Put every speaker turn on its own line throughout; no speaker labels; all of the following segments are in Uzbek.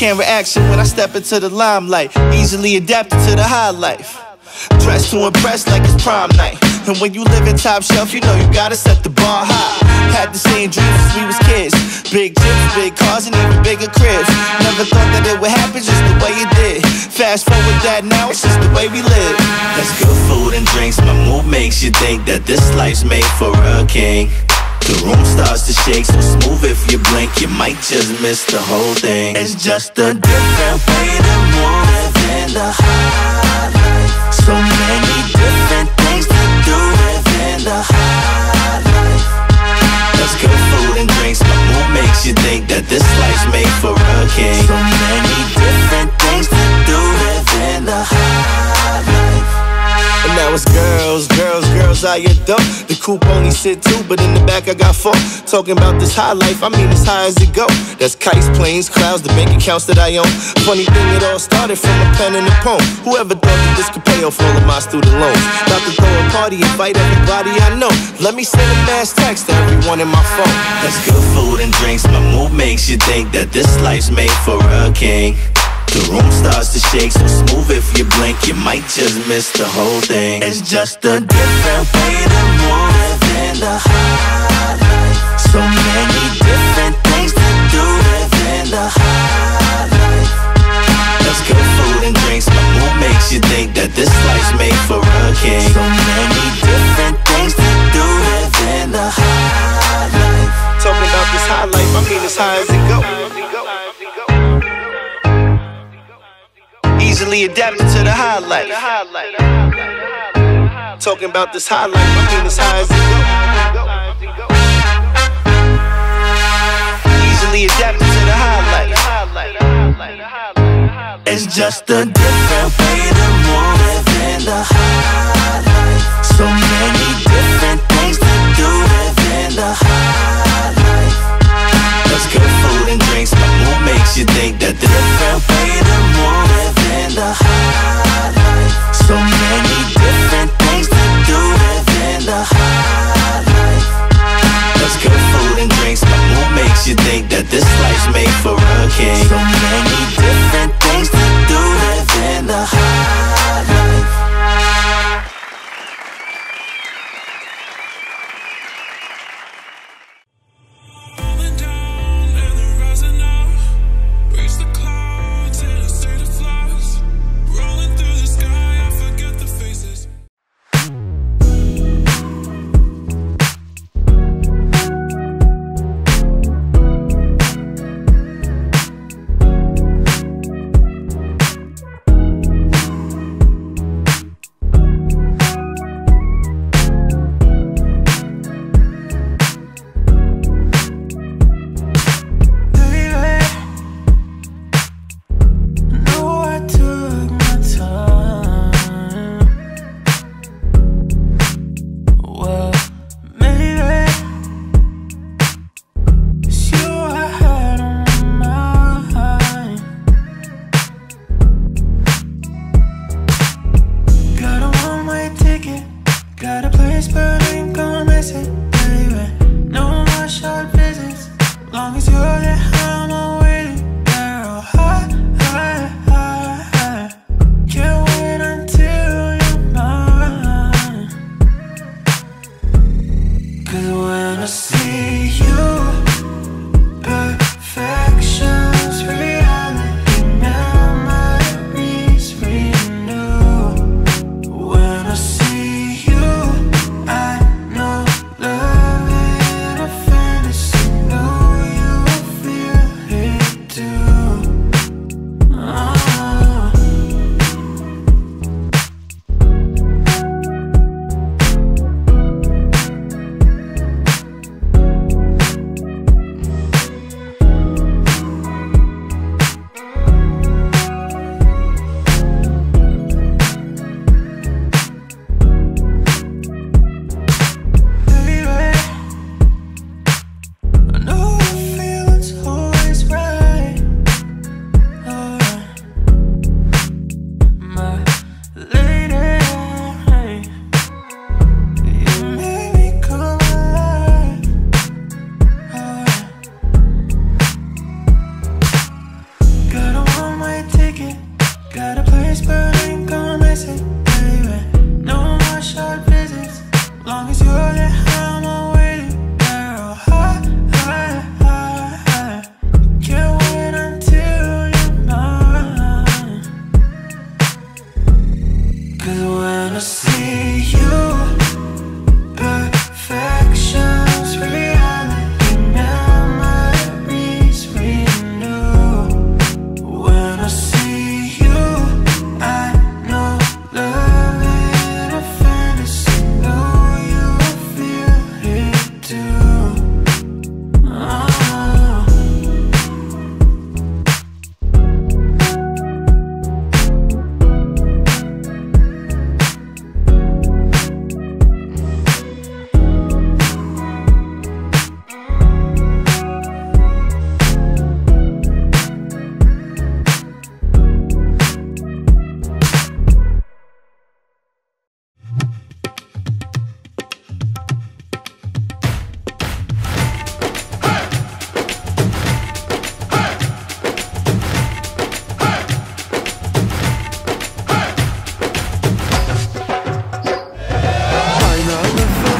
camera action when I step into the limelight. Easily adapted to the high life. Dressed to impress like it's prom night. And when you live in top shelf, you know you gotta set the bar high. Had the same dreams as we was kids. Big trips, big cars, and even bigger cribs. Never thought that it would happen just the way it did. Fast forward that now, it's just the way we live. That's good food and drinks, my mood makes you think that this life's made for a king. The room starts to shake so smooth if you blink, you might just miss the whole thing. It's just a different way to move in the high life. So many different things to do within the high life. That's good food and drinks, my mood makes you think that this life's made for a king. So many different things to do within the high life. And now it's girls, girls, girls, I adore. The coupe only sit two, but in the back I got four. Talking about this high life, I mean as high as it go. That's kites, planes, clouds, the bank accounts that I own. Funny thing, it all started from a pen and a poem. Whoever thought that this could pay off all of my student loans? About to throw a party, invite everybody I know. Let me send a mass text to everyone in my phone. That's good food and drinks, my mood makes you think that this life's made for a king. The room starts to shake so smooth if you blink, you might just miss the whole thing. It's just a different way to move in the high life. So many different things to do within the high life. That's good food and drinks, my mood makes you think that this life's made for a king. So many different things to do within the high life. Talking about this high life, I mean as high as it go. Easily adapted to the high life. Talking about this high life, I mean as high as it go. Easily adapted to the high life. It's just a different way to move in the high life. So many different things to do within the high life. That's good food and drinks, my mood makes you think that the different way to move in the high life. So many different things to do within the high life. That's good food and drinks, my mood makes you think that this life's made for a king. So many different things to do within the high life. When I see you, perfection's reality, memories renew. When I see you, I know love ain't a fantasy. Know you feel it too. Oh.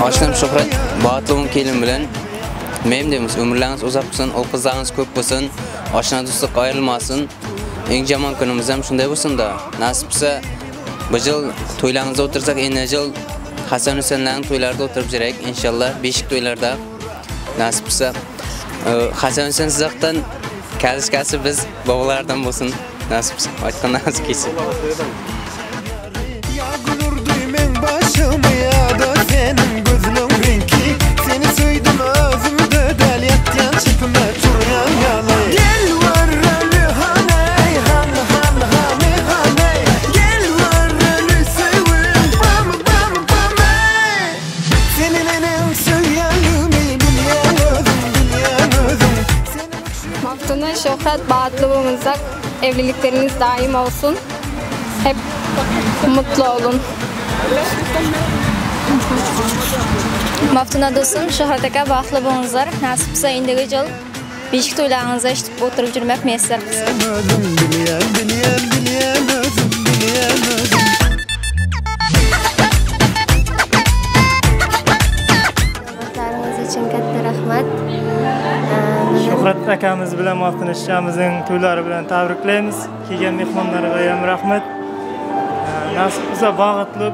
Aşkım Şöhrat Maftuna kelin bilen mem demiz ömürleriniz uzak bolsun, o kızlarınız köp bolsun, aşna dostluk ayrılmasın. Eng jaman günümüz hem şunday bolsun da nasipse bu yıl toylarınızda otursak ene yıl Hasan Hüseyinlerin toylarda oturup jirek inşallah beşik toylarda nasipse Hasan Hüseyin sizaktan kelişkesi biz babalardan bolsun nasipse aytkanlarınız kelsin.
Senin gözünün rengi, seni söyledim özümde del yatyan çıkma turyan yalı. Gel var ölü haney, haney, haney. Gel var ölü sevim, bam Senin enem söyleyelim, bilyen özüm.
Maftuna Şöhrat bağıtlığımızda evlilikleriniz daim olsun. Hep mutlu olun.
Maftuna dostum, Şöhrat'a bağlı bolunuzlar. Nasipse indiki yıl beşik toylarınızda işitip oturup жүрmek meslerimiz. Hizmetleriniz için katta rahmat.
Şöhrat akamız bilen Maftuna şişamızın toylары bilen tabriklaymiz. Kelgen mehmonlarga ham rahmat. Nasipse bağıtlıp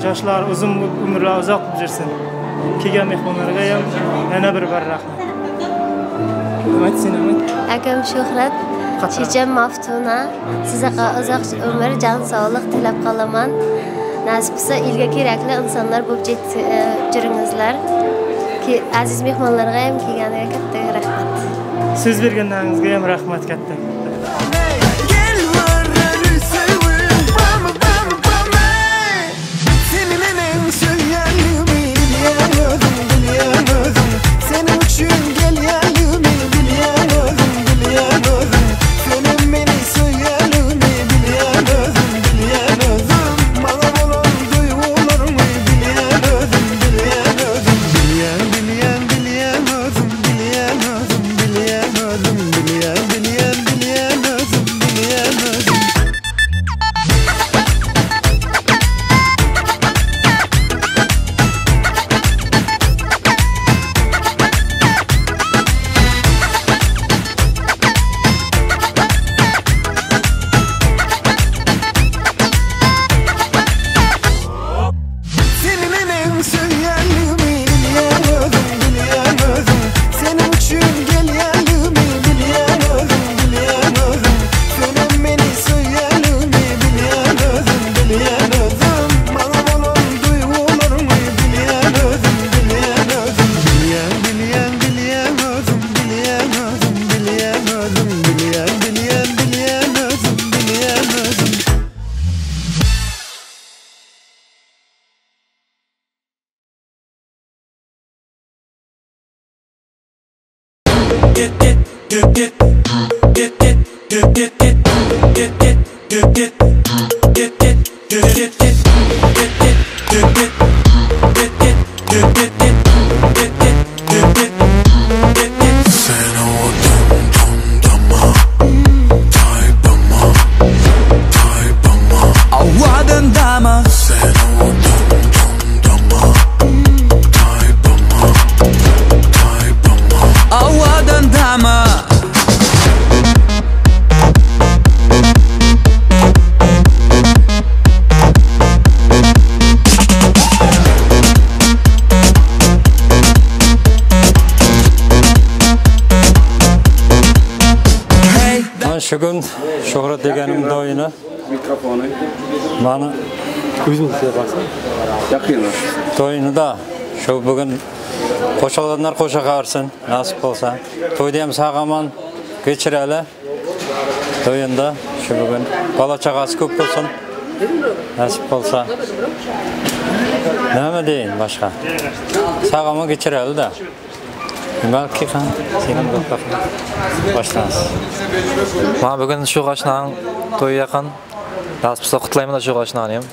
Yaşlar uzun ömürler uzak bulursun. Kelgen mehmonlarga ham yana bir rahmat.
Akam Şöhrat, Şişem Maftuna, size uzak ömür, can sağlık tilep kalaman. Nasipse ilge kerakli insanlar bulup jürüңizler. Ki aziz mehmonlarga ham kelganiga katta rahmat.
Söz bergenleringizga ham rahmat katta.
Şu gün Şöhrat degenim doyunu.
Mikrofonu.
Bana
Üzüm size baksana. Yakıyorlar.
doyunu da şu bugün koşalanlar koşa karsın nasip olsa. Toydayım sağaman geçireli. Doyunda şu bugün bala çakası köp olsun. Nasip olsa. Ne mi deyin başka? Sağama geçireli de. Belki kan senin bakma. Başlansın.
Ma bugün şu qaşnağın toyu yakın. Nasipsa kutlayman da şu qaşnağınıyım.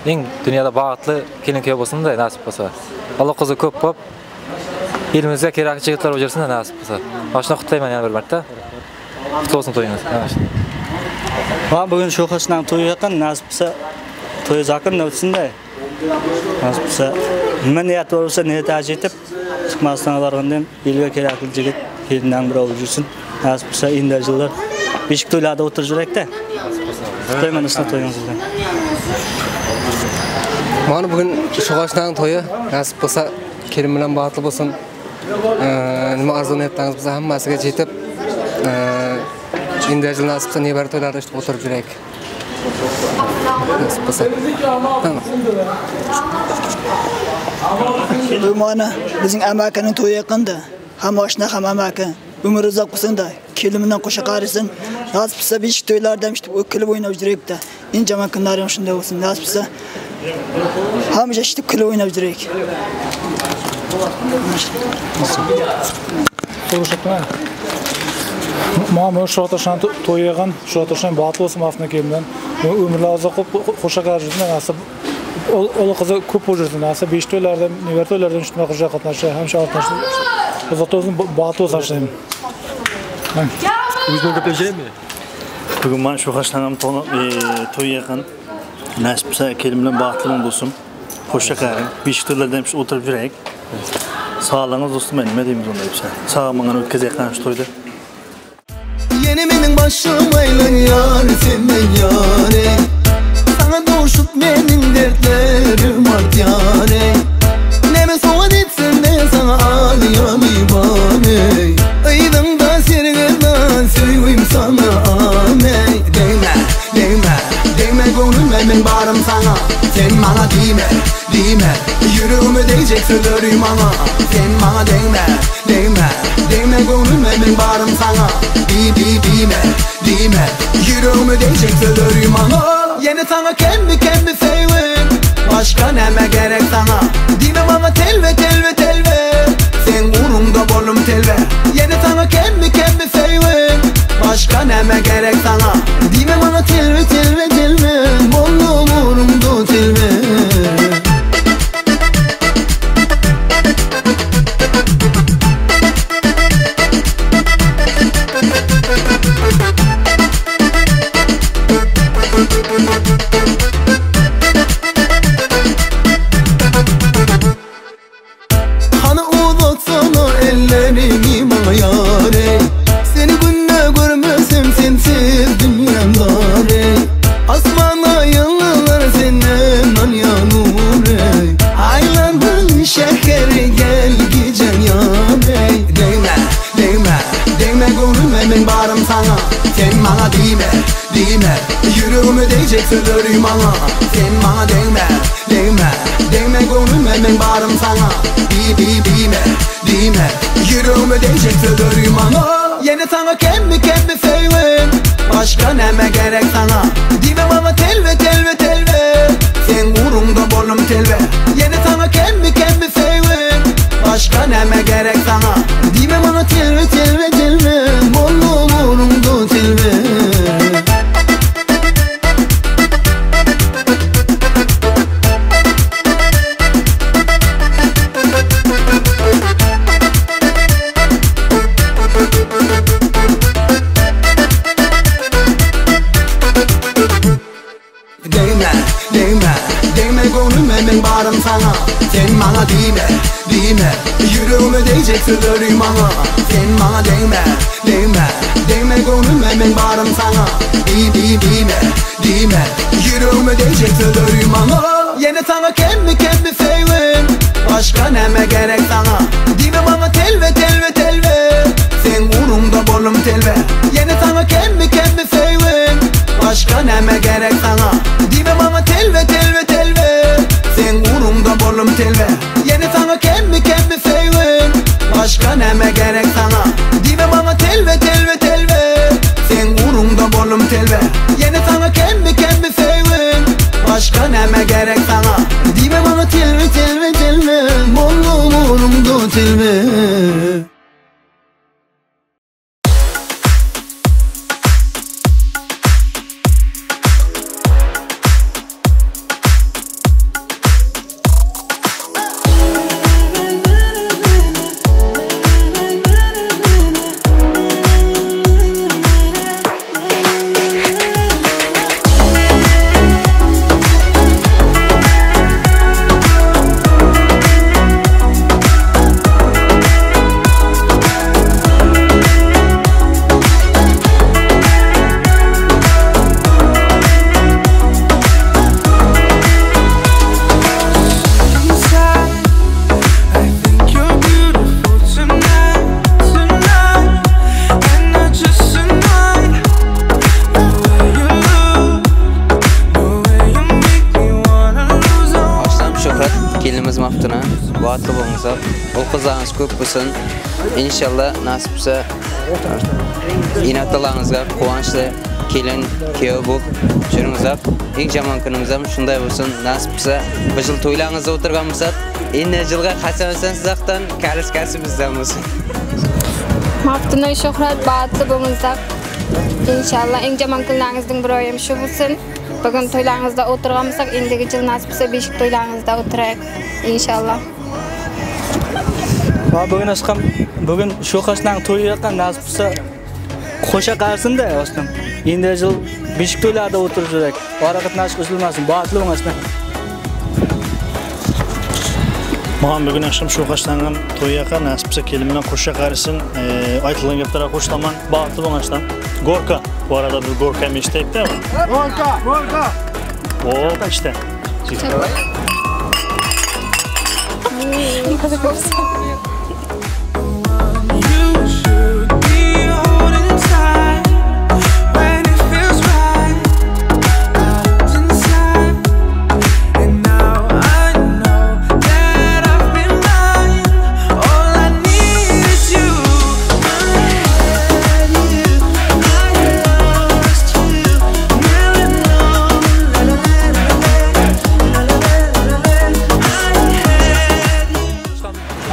Eng dünyada bağıtlı kelin köy bolsun da nasip bolsa. Allah kızı köp bop. Elimizde kerakli jigitler bolsun da nasip bolsa. Qaşnaq kutlayman yana bir marta. Kutlu olsun toyunuz.
Ma bugün şu qaşnağın toyu yakın nasipsa toyu zakın ötsin de. Nasipsa nima niyat olursa niyat ajitip çıkmasına vargandayım. Elge kerakli jigit elinden bir olup жүрсün. Nasipsa indi жылдар бешик тойларда отыр жүрек те. Kutlayman ısına toyunuzdan.
Mana bugün şu qaşnağın toyu nasip bolsa kelim bilen bağıtlı bolsun. Nima arzun etdiňiz bolsa hammasiga jetip indi jıl nasip bolsa neber toylarda işte oturup жүрek. Nasip bolsa. Tamam.
Mana bizim amakanın toyu yakında. Ham aşna ham amakan. Ömür uzak bolsun da keliminden koşa qarysın. Nasipsa beşik toylarda işte o klip oynap жүрek de. İnce makinlarım şunda olsun. Nasipsa hamıca işte klip oynap жүрek.
Soruşatma. Mama şu ataşan toyagan, şu ataşan batı olsun aslında kelimden. Ömürler uzak koşa qarysın. Nasip o kızı köp bolursun. Nasip beş toylardan, never toylardan üstüne koşa katnaşır. Hem şartnaşır. Uzatozun batı olsun.
Üzüm de peşire mi?
Bugün ben şu qaşnağım toyu yakın. Nasipse kelimden bağıtlı olsun. Hoşça kalın. Beşiklerden demiş oturup жүрek. Sağlığınız dostum benim. Ne diyeyim onda hepsi. Sağlamağını ötkazayaktan şu toyda.
Yeni benim başım aylan yar senden yare. Sana doğuşup benim dertlerim art yare. Neme soğan etsin de sana ağlayam ibane. Aydın sergeden söyleyeyim sana amey. Değme, değme, değme gönlüme ben bağrım sana. Sen bana değme, değme. Yüreğime değecek söylerim ana. Sen bana değme, değme, değme gönlüme ben bağrım sana. Değme, değme. Yüreğime değecek söylerim ana. Yine sana kendi sevin. Başka neme gerek sana. Değme bana telve, telve, telve. Sen uğrumda bolum telve. Yine sana kendi sevin. Başka neme gerek sana. Değme bana telve, telve, telve. Bolum uğrumda telve. Yüreğime değecek söylerim ana. Sen bana değme, değme. Değme gönlüme ben bağrım sana. Değme, değme. Yüreğime değecek söylerim ana. Yine sana kendi sevin. Başka neme gerek sana. Değme bana telve, telve, telve. Sen uğrumda bolum telve. Yine sana kendi sevin. Başka neme gerek sana. Değme bana telve, telve, telve. Bolum uğrumda telve. Ben bağrım sana. Sen bana değme, değme. Yüreğime değecek söylerim ana. Sen bana değme, değme. Değme gönlüme ben bağrım sana. Değme, değme. Yüreğime değecek söylerim ana. Yine sana kendi sevin. Başka neme gerek sana. Değme bana telve, telve, telve. Sen uğrumda bolum telve. Yine sana kendi sevin.
kelinimiz Maftuna. Batlı bolmasa, o kızlarınız köp bolsun. İnşallah nasipse inatlarınızga quvonchli kelin, kuyov bo'lib жүріңіздер. Eng jomon kunimizda shunday bo'lsin. Nasipse bu yil to'ylaringizda o'tirgan bo'lsak, endi yilga qachon sizdan kaliskasi bizdan bo'lsin.
Maftuna Şöhrat Batlı bo'lsak, inşallah eng jomon kunlaringizning bir oyim shu bo'lsin. Bugün to'ylaringizda o'tirgan bo'lsak, endigi yil nasipse beshik to'ylaringizda o'tiraylik inşallah.
Bugün aşkım, bugün şu kaçtan toyu yakan nasipse koşa karşısında aslında. Endi yıl beşik toylarda oturup jürek. Harakatın aşk üzülmesin. Batlı olmasın.
Mağam bugün akşam şu kaçtan toyu yakan nasipse kelimden koşa karşısın. Aytılan geptara koştaman batlı olmasın. Gorka. Bu arada bir Gorka müştek değil mi?
Gorka, Gorka.
Oo işte.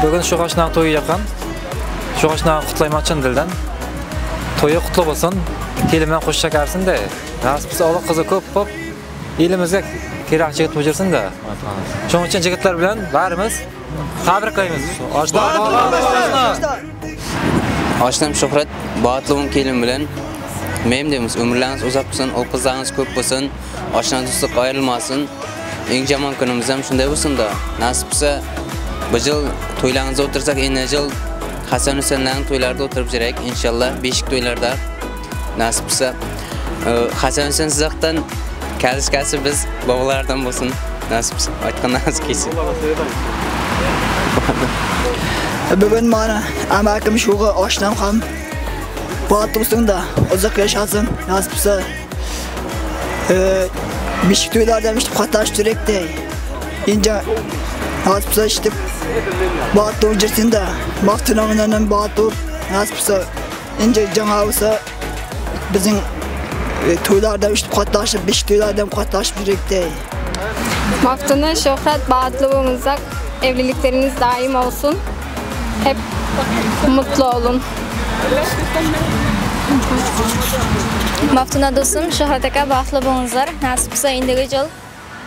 Bugün şu kaçtan toyu yakan, şu kaçtan kutlaymakçın dilden. Toyu kutlu olsun, kelimden hoş şekersin de. Nasipse oğlu kızı köp köp, elimizde kerak jigit bujursun da. Şunun için jigitler bilen barimiz tabriklaymiz.
Aşnam Şöhrat Batlı'nın kelin bilen mem deymiz, ömürleriniz uzak bolsun, o kızlarınız köp bolsun, aşna dostluk ayrılmasın. Eng jomon kunimizda shunday bo'lsin da. Nasipse bu yil to'ylaringizda o'tirsak, endi yil Hasan Husaynlarning to'ylarida o'tirib jirek inshaalloh, beshik to'ylarda. Nasipse Hasan Husayn sizdan kaliskasi biz bog'lardan bo'lsin. Nasipse aytganlaringiz kelsin.
Bugün mana amakim şuga oşnam ham batlı olsun da uzak yaşasın. Nasipse beshik to'ylarda işte qatnashib jurekdi. Endi nasipse işte batlı o'jirsin da Maftuna bilan batlı nasipse endi жаңа bo'lsa bizning to'ylarda işte qatnashib beshik to'ylarda qatnashib jurekdi.
Maftuna Şöhrat Batlı bo'lsak, evlilikleriniz daim olsun. Hep mutlu olun.
Maftuna dostum, Şöhrat aka baxtli bo'lingizlar. Nasib bo'lsa endigi yil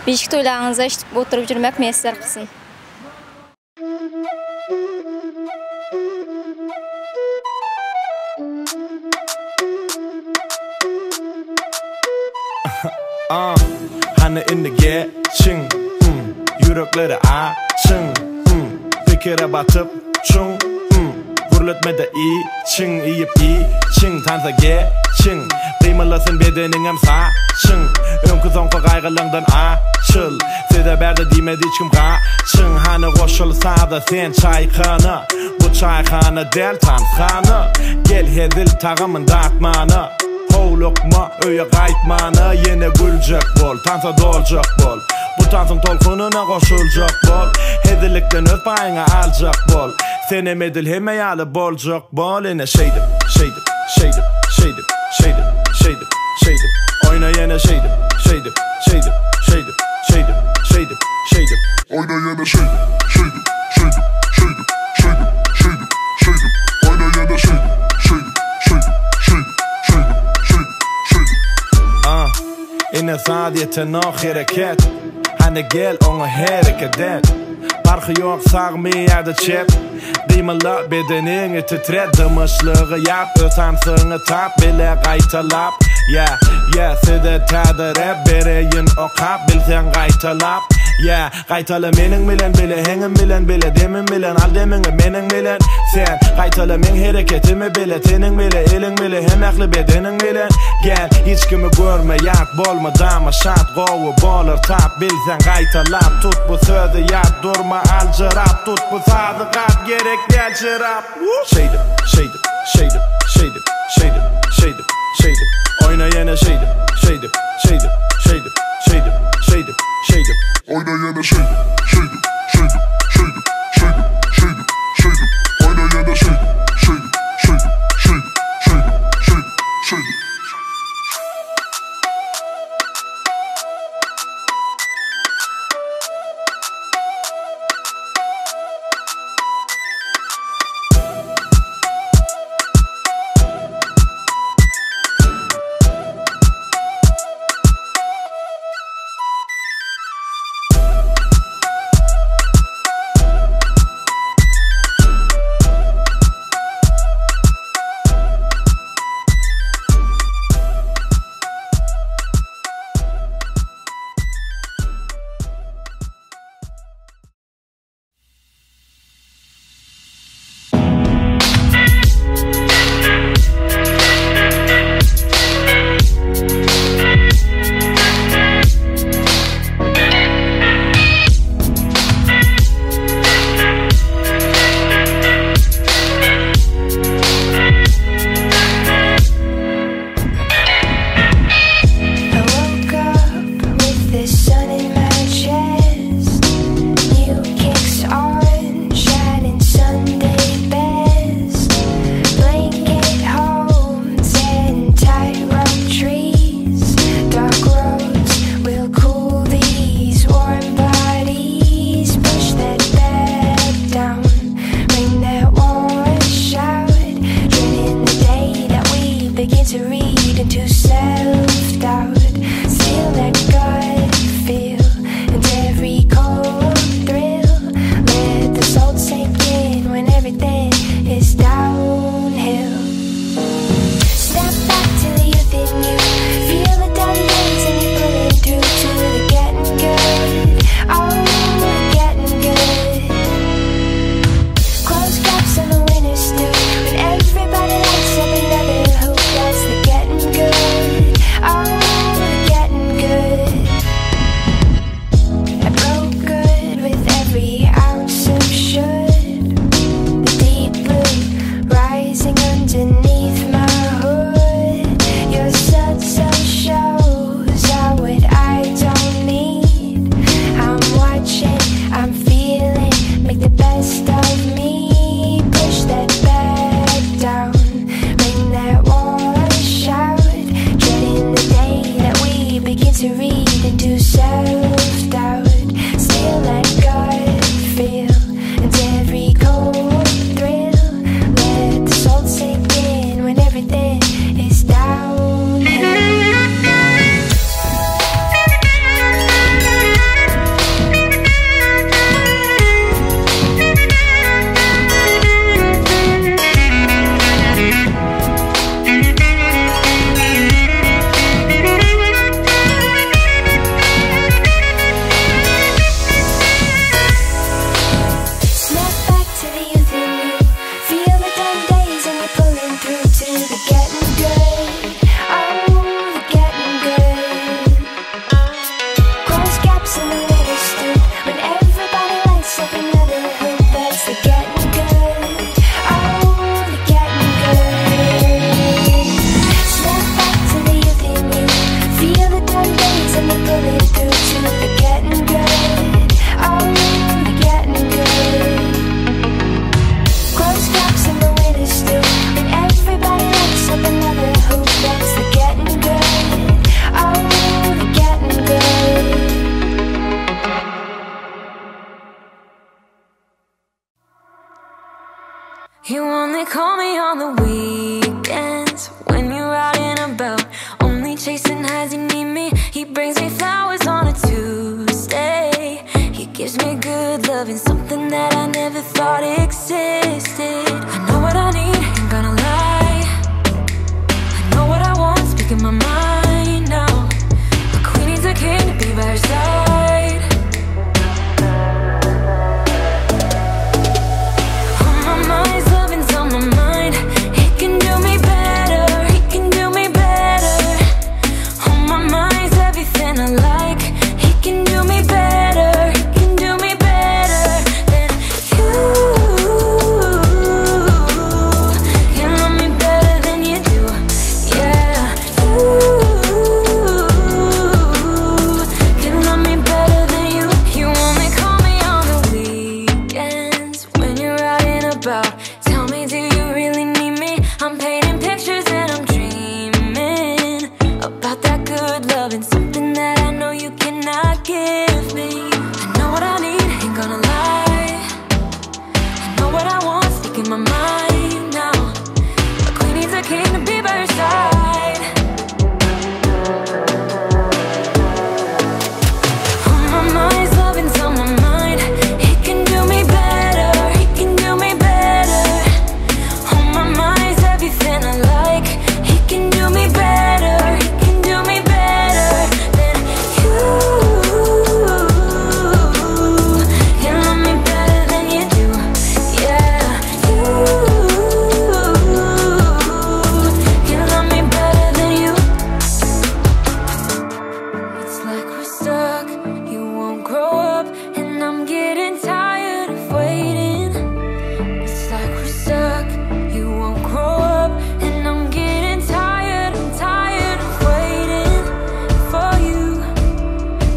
beshik to'ylaringizda eshitib o'tirib jurmak muyassar qilsin.
Hani inni geçin, yürekleri açın, fikire batıp çun, gurletmede için, için, tansa geçin, kıymalasın bedenin hem saçın, önkü zonka kaygılarından açıl, size berde demedi hiç kim kaçın, hani koşulsa da sen çaykanı, bu çaykanı del tanskanı, gel hedil tağımın dağıtmanı. Lokma öye kaytmanı yine gülecek bol, tansa dolacak bol. Bu tansın tolkununa koşulacak bol. Hedilikten öp payına alacak bol. Sen emedil hemeyalı bolacak bol. Yine şeydim, oyna yine şeydim. Oyna yine şeydim. Oyna yine şeydim. İne saadiyete no hareket, hani gel ona hareket et. Farkı yok sağmaya çep, kıymalı bedenini titret, dımışlığı yap, ötansını tap, bile kaytalap. Yeah, size tadır hep, bereyin o kap, bilsen kaytalap. Yeah, kaytalı menin bilen bile, hengin bilen bile, demin bilen, al demini menin bilen. Sen kaytalı men hareketimi bile, tenin bile, elin bile, hem aklı bedenin bilen. Gel, hiç kimi görme, yat bolma, dama şat, govu, bolur, tap, bilsen kaytalap. Tut bu sözü yat, durma, al cırap, tut bu sadıkat, gerek del cırap. Şeydim, oyna yine şeydim. Oyna yine şeydim.
You only call me on the weekends when you're out and about, only chasing highs. You need me. He brings me flowers on a Tuesday. He gives me good love and something that I never thought existed. I know what I need, ain't gonna lie. I know what I want, speaking my mind now. A queen needs a king to be by her side. On my mind's loving's on my mind. He can do me better, he can do me better. On my mind's everything I like. He can do me better, he can do me better than you. Can love me better than you do, yeah. You can love me better than you. You only call me on the weekends when you're out and about. Tell me, do you really need me? I'm painting pictures and I'm dreaming about that good love and something that I know you cannot give me. I know what I need, ain't gonna lie. I know what I want, speaking my mind now. A queen needs a king to be by her side. On my mind's loving's on my mind. He can do me better, he can do me better. On my mind's everything I like. He can do me better, he can do me better than you. Can love me better than you do, yeah. You can love me better than you. It's like we're stuck, you won't grow up, and I'm getting tired of waiting. It's like we're stuck, you won't grow up, and I'm getting tired, I'm tired of waiting for you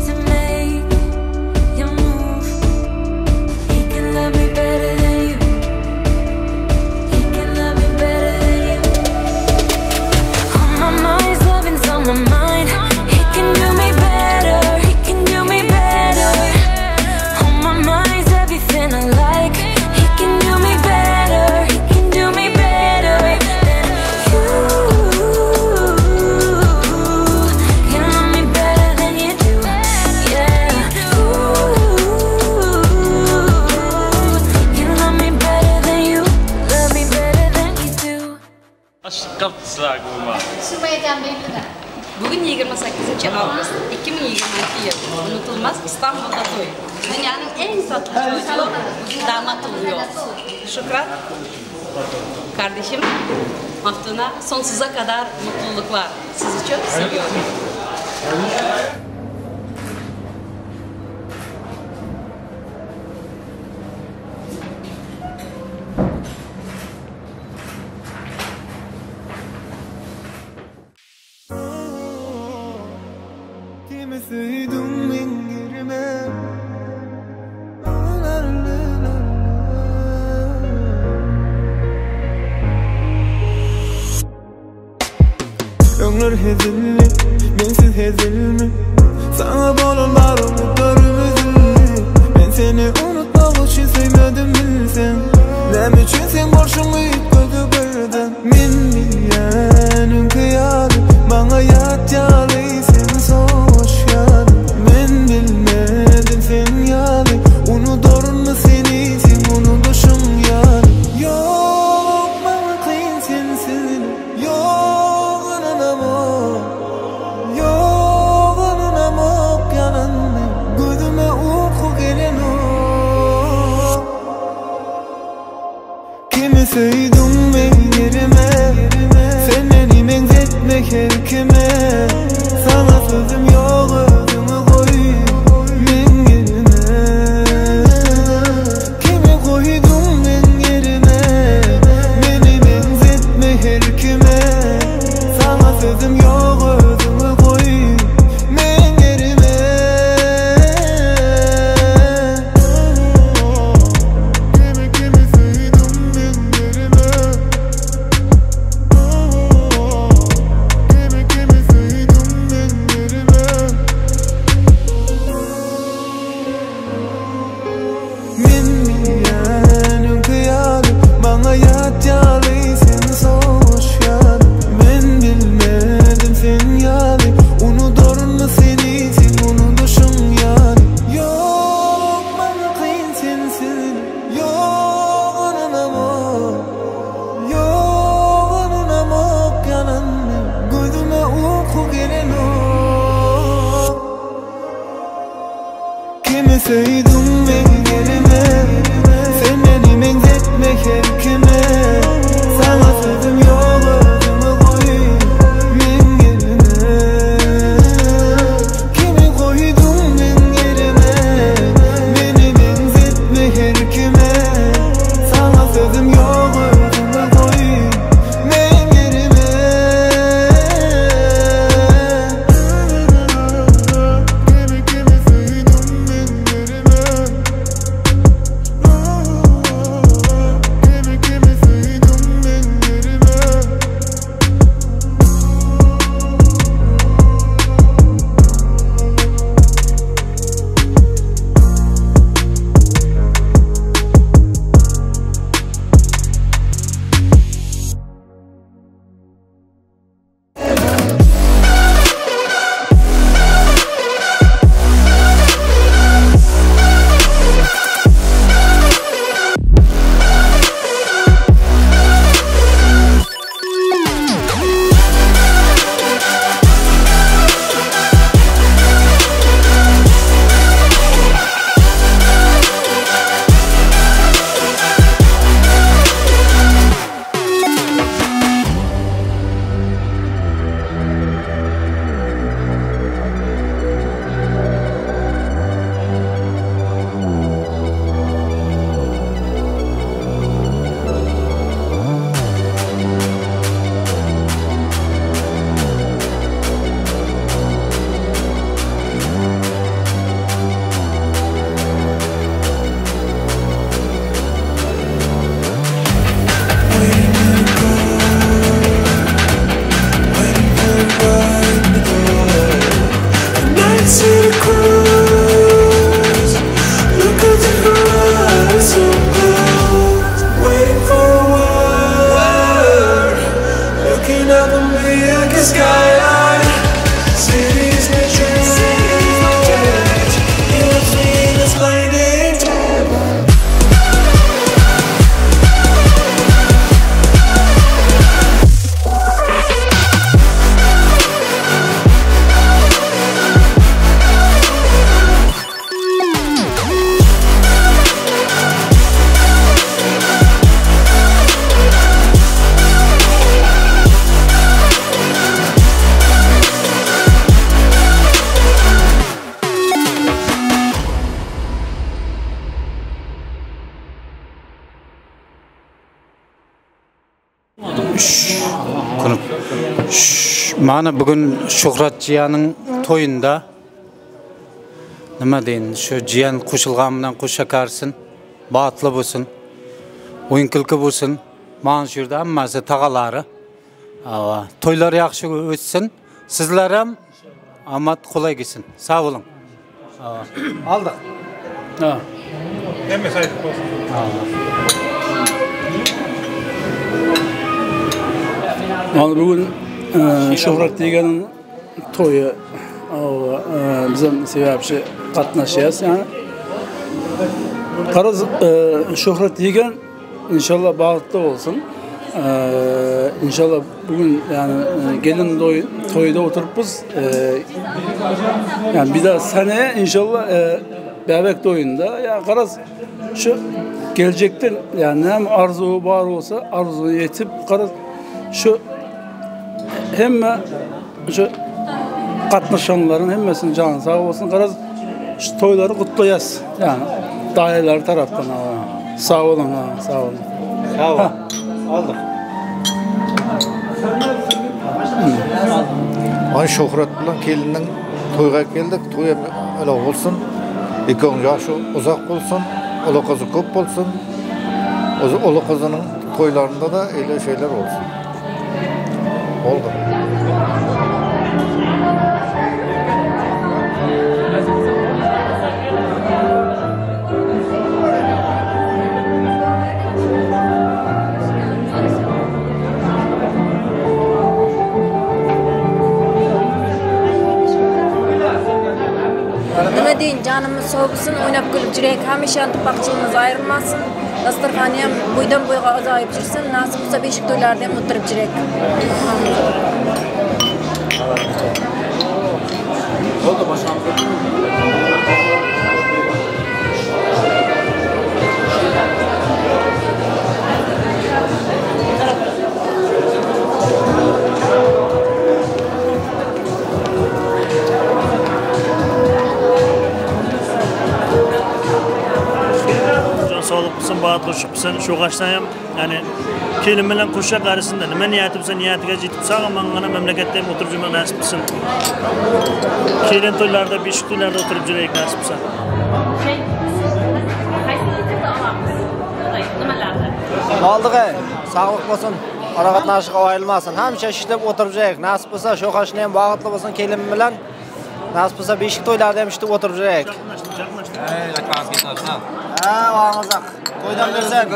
to make your move. He can love me better than you. He can love me better than you. On my mind's loving's on my mind. He can do me better, he can do me better. On my mind's everything I like. He can do me better, he can do me better than you. Can love me better than you do, yeah. Can love me better than you. Love me better than you do.
Bugün 28 Ağustos 2022 yılı unutulmaz İstanbul'da toy. Dünyanın en tatlı çocuğu bugün damat oluyor. Şöhrat kardeşim Maftuna sonsuza kadar mutluluklar. Sizi çok seviyorum.
Kimi söyledim ben girmem. Ömür hezilli, bensiz hezilmi. Sana bağlılar umutlarım üzülli. Ben seni unutmak için sevmedim bilsen. Nem için sen borçumu yıkıldı birden. Min milyanın kıyalı, bana yat yalıysan soğuş yarı. Ben bilmedim sen yalı, unuturun mu seni sen unutuşum yarı. Yok bana kıyın sensin, yok ananamok. Yok ananamok yanandı, gözüme uyku gelen o. Kimi söyledim ben yerime, sen beni benzetmek her kime. Sana sözüm yok özümü koy ben yerine. Kimi koydum ben yerine, beni benzetmek her kime. Sana sözüm yok özümü koy ben yerime. Kimi söyledim ben yerime. koydun men yerime. Sen beni benzetmek her kime. Sana sözüm yok özümü koy men yerime. Kimi koydun men yerime. Beni benzetmek her kime. Sana sözüm yok özümü koy men yerime. Kimi koydun men yerime. Kimi koydun men yerime.
Mana bugün Şöhrat Cihan'ın toyunda nima deyin, şu Cihan qo'shilganidan qo'shakarsın, batlı bo'lsin, o'yin kulki bo'lsin. Mana shu yerda hammasi tog'alari. To'ylar yaxshi o'tsin. Sizlar ham omad qulay kelsin. Sog' bo'ling. Aldık.
Hem mesaj olsun.
Mana bugün Şöhrat deganın to'yi bizim sebepçi qatnaşıyız yani. Qaraz Şöhrat degan inşallah bağıtlı olsun. İnşallah bugün yani gelin toyda oturupuz. Yani bir daha seneye inşallah bebek toyunda ya qaraz şu gelecekten yani hem arzu var olsa arzu yetip qaraz şu hemme şu qatnaşanların hemmesinin canı sağ olsun. Qaraz şu toyları kutlayas yani dairler taraftan sağ olun sağ olun.
Sağ olun. Aldık.
Ay Şöhrat bilan kelinin toyga keldik. Toy öyle olsun. Ikon yaşı uzak olsun. Ola kızı köp olsun. Ola kızının toylarında da öyle şeyler olsun. Oldu.
Nima deyin, canımız soğusun, oynab kulib jirek, hamisha tıpaqçılığımız ayrılmasın. Dasturxonni ham boydan boyga azayib jirsin, nasib bo'lsa beshik to'ylarda ham o'tirib jirek.
Oldu başkanım.
sağlık olsun, baat koşup sen şu kaçtayım yani kelin bilen koşak arasında nima niyatimsa niyatiga yetip sağlamangana memlekette oturup жүрmek nasip etsin. Kelin toylarda, beşik toylarda oturup жүрek nasip etsin.
Aldık sağlık olsun. Arakatnaşık ayrılmasın. Hemşe işlep oturup жүрek. Nasip olsa şu kaşınayan bağıtlı olsun kelin bilen. Nasip olsa beşik toylarda hem işlep oturup жүрek. Ağızak. Toydan versen.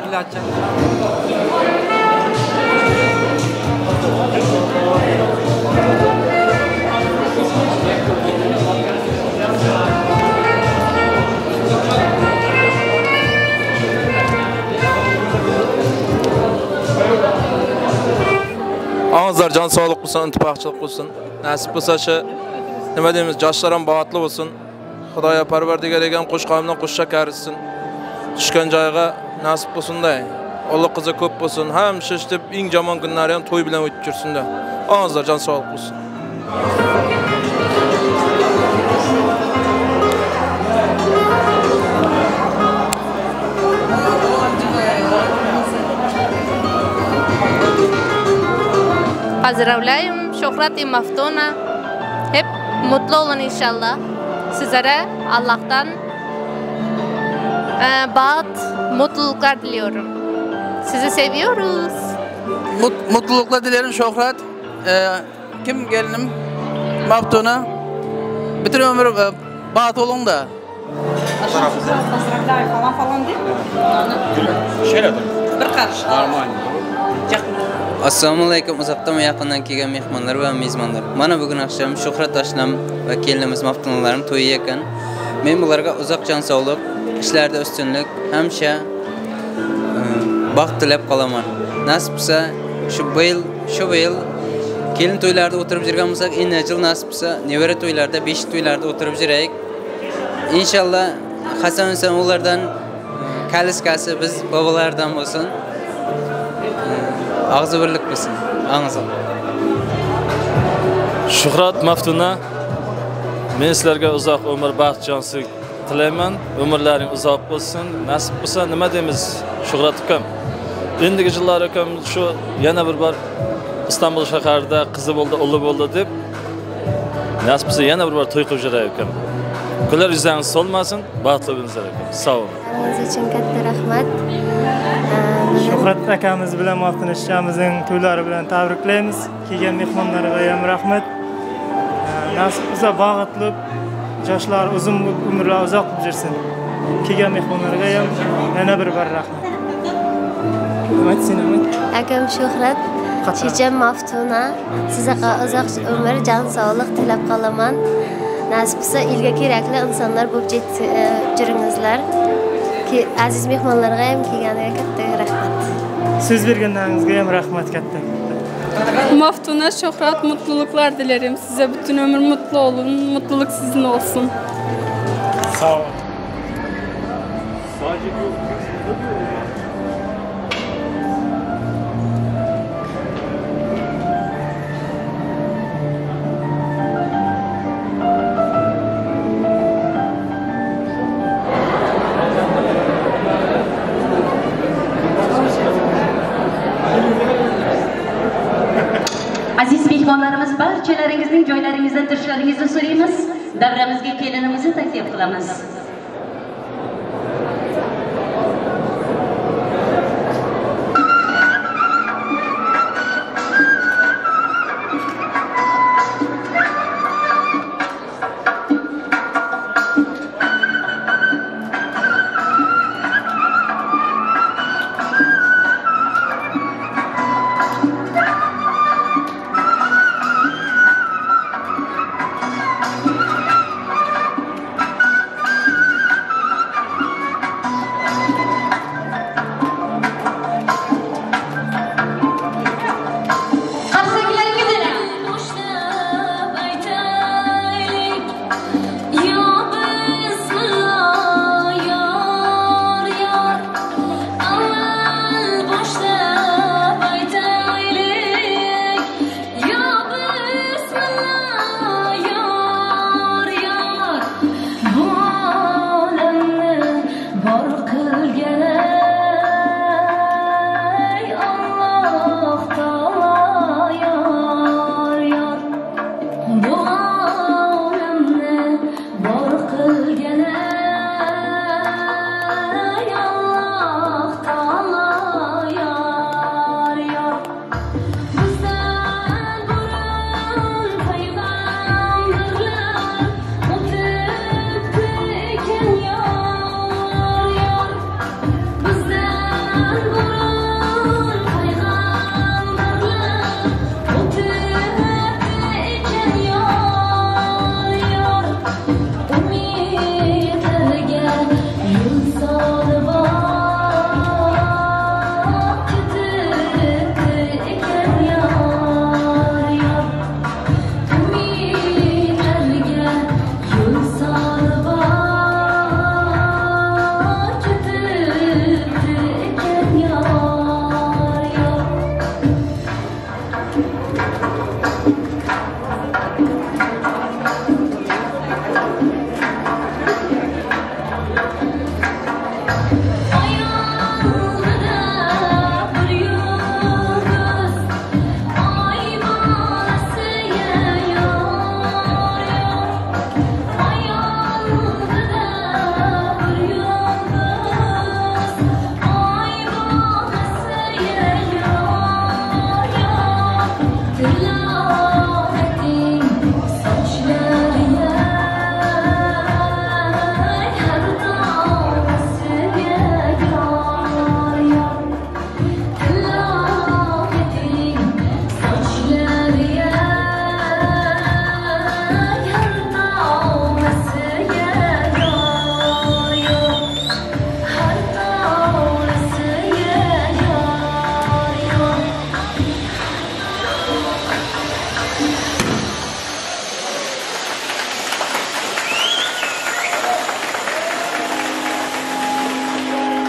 Ağızlar can sağlık olsun, ittifakçılık olsun. Nasip olsa şu nima deymiz, yaşlaran bağatlı olsun. Xudoya parvardigar egan qo'shqavmdan qo'shcha karitsin. Tushgan joyga nasib bo'lsin-da. Alloh qizi ko'p bo'lsin. Ham shishib eng yomon kunlari ham to'y bilan o'tib tursin-da. Ağızlar can sağlık olsun.
Поздравляем Şöhrat Maftuna. Hep mutlu olun inşallah. Sizlere Allah'tan baht, mutluluklar diliyorum. Sizi seviyoruz.
Mutluluklar dilerim Şöhrat. Kim gelinim? Maftuna. Bütün ömür baht olun da.
Pozdravляю falan değil mi?
Şöyle
Bir karış.
Normal.
Assalomu alaykum, uzoqdan va yaqindan kelgan mehmonlar va mezmonlar. Mana bugun akşam Şöhrat Asal va kelinimiz Maftunalarning to'yi ekan. Men ularga uzoq jon sog'lik, ishlarda ustunlik, hamsha baxt tilab qolaman. Nasib bo'lsa, shu yil kelin to'ylarda o'tirib yurgan bo'lsak, endi yil nasib bo'lsa, nevara to'ylarda, beshik to'ylarda o'tirib yuraylik. Inshaalloh Hasan ulardan kaliskasi biz bobolardan bo'lsin. Ağzı birlik bilsin. Ağzı.
Şöhrat Maftuna. Men sizlarga uzoq umr, baxt, jonsiz tilayman. Umrlaring uzoq bo'lsin. Nasib bo'lsa nima deymiz? Şöhrat ukam. Endigi yillar ukam shu yana bir bor İstanbul shaharida qizi bo'ldi, o'g'li bo'ldi deb nasib bo'lsa yana bir bor to'y qilib yuray ukam. Kunlar yuzingiz solmasin, baxtli bo'linglar ukam. Sog' bo'ling.
Siz uchun katta rahmat.
Şöhrat akamiz bilan maftunashimizning to'ylari bilan tabriklaymiz. Kelgan mehmonlarga ham rahmat. Nasib bo'lsa bag'atli yoshlar uzun umrlar uzoq bo'lib yursin. Kelgan mehmonlarga ham yana bir rahmat.
Akam Şöhrat, Checham Maftuna, sizga uzoq umr, jon sog'lik tilab qolaman. Nasib bo'lsa ilga kerakli insonlar bo'lib juringizlar. Ki aziz mehmonlarga ham kelganiga katta rahmat.
Söz berganlaringizga ham rahmat katta.
Maftuna Şöhrat mutluluklar dilerim size. Bütün ömür mutlu olun. Mutluluk sizin olsun.
Sağ olun.
Aziz mehmonlarimiz, barchalaringizning joylaringizda turishlaringizni so'raymiz. Davramizga kelinimizni taklif qilamiz.
Bor qilgan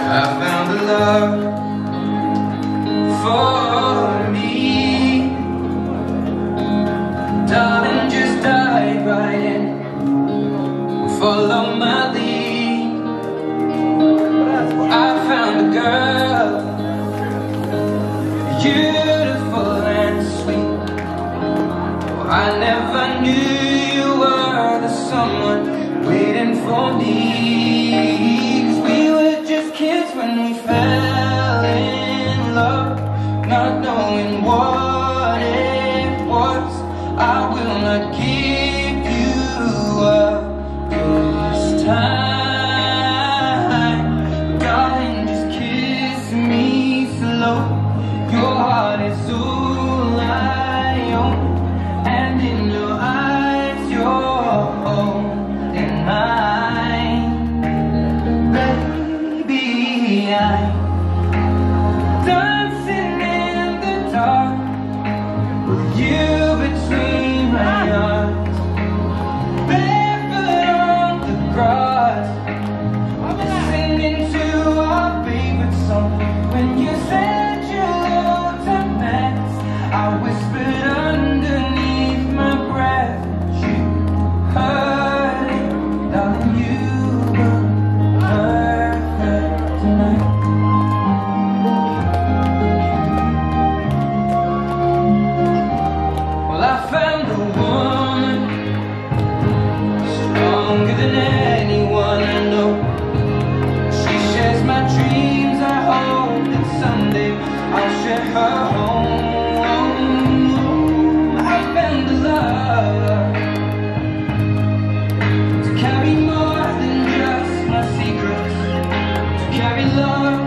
I found a love for me. Darling, just dive right in, follow my lead. I found a girl, beautiful and sweet. I never knew you were the someone waiting for me. 'Cause we were just kids when we fell in love, not knowing what it was. I will not give you up this time. Darling, just kiss me slow. Your heart is all I own, and in your eyes you're holding mine. Baby, I'm dancing in the dark with you between my arms, barefoot on the grass, listening to our favorite song. When you said you looked a mess, I whispered underneath my breath, you heard it, darling, you were perfect tonight. Well, I found a woman stronger than anyone I know. She shares my dreams. I hope that someday I'll share her home. I found a love to carry more than just my secrets, to carry love,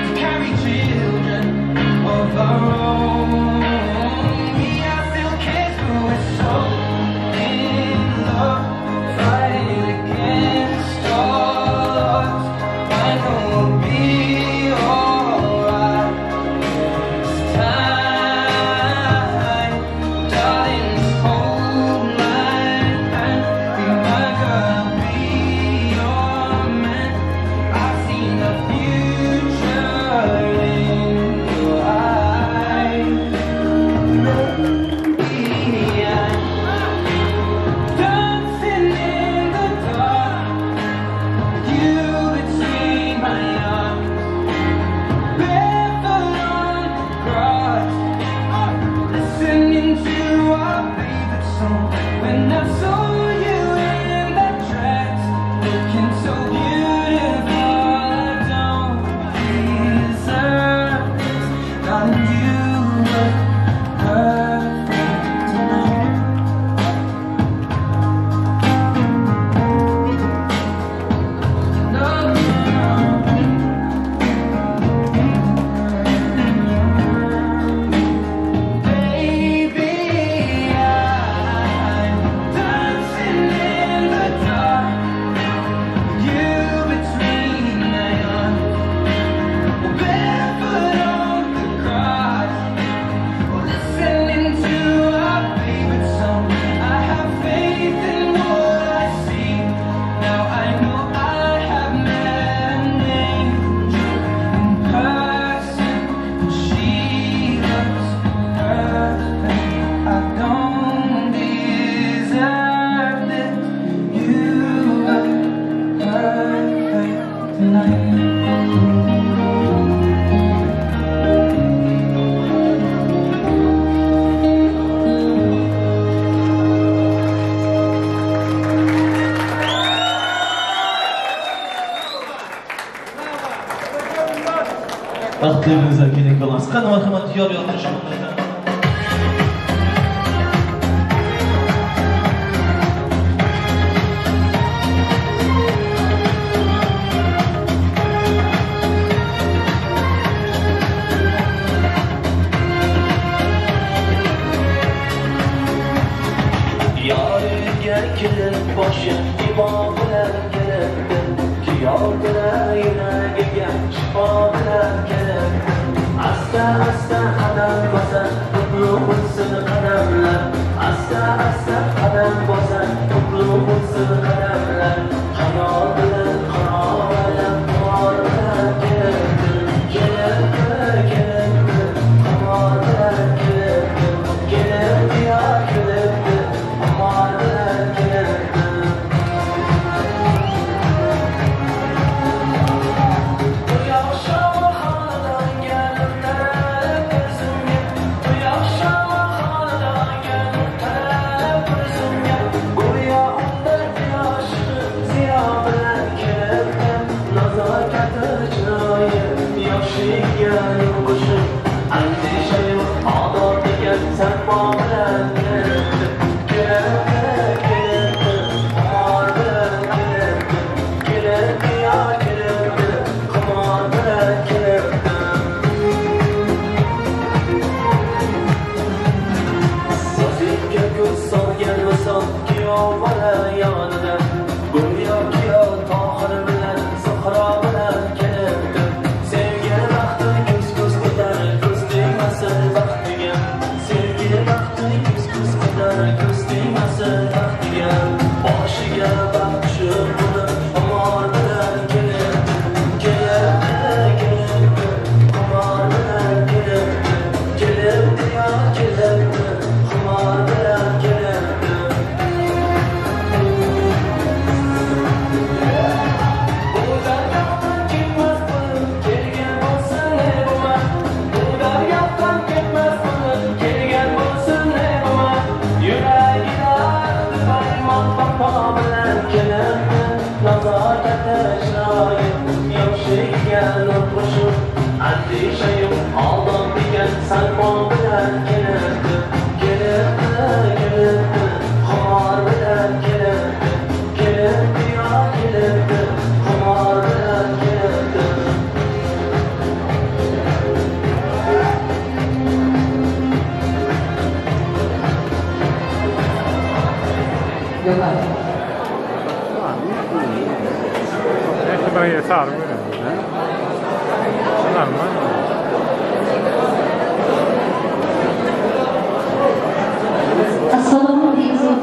to carry children of our own. We are still kids, but we're so in love, fighting against all odds. I know we'll be alright this time. Darling, just hold my hand. Be my girl, be your man. I see the future in your eyes. Baby, I'm dancing in the dark, you between my arms, barefoot on the grass, listening to our favorite song. When I saw you in that dress, looking so beautiful, I don't
Vaqtlarınızda kerak bo'lmas. Qani marhamat yor yo'qlashingizda.
Yarınga kelib boshi ibob bilan kelibdi. Kiyovdilar yuragiga shifo bilan kelibdi. Asta asta qadam bosar, qutlug' bo'lsin qadamlar. Asta asta qadam bosar, qutlug' bo'lsin qadamlar. Hayol bilan qanoat qor bilan kelibdi. Kelibdi, kelibdi, qamar bilan kelibdi. Kelibdi, ya kelibdi, qamar bilan kelibdi.
Assalomu alaykum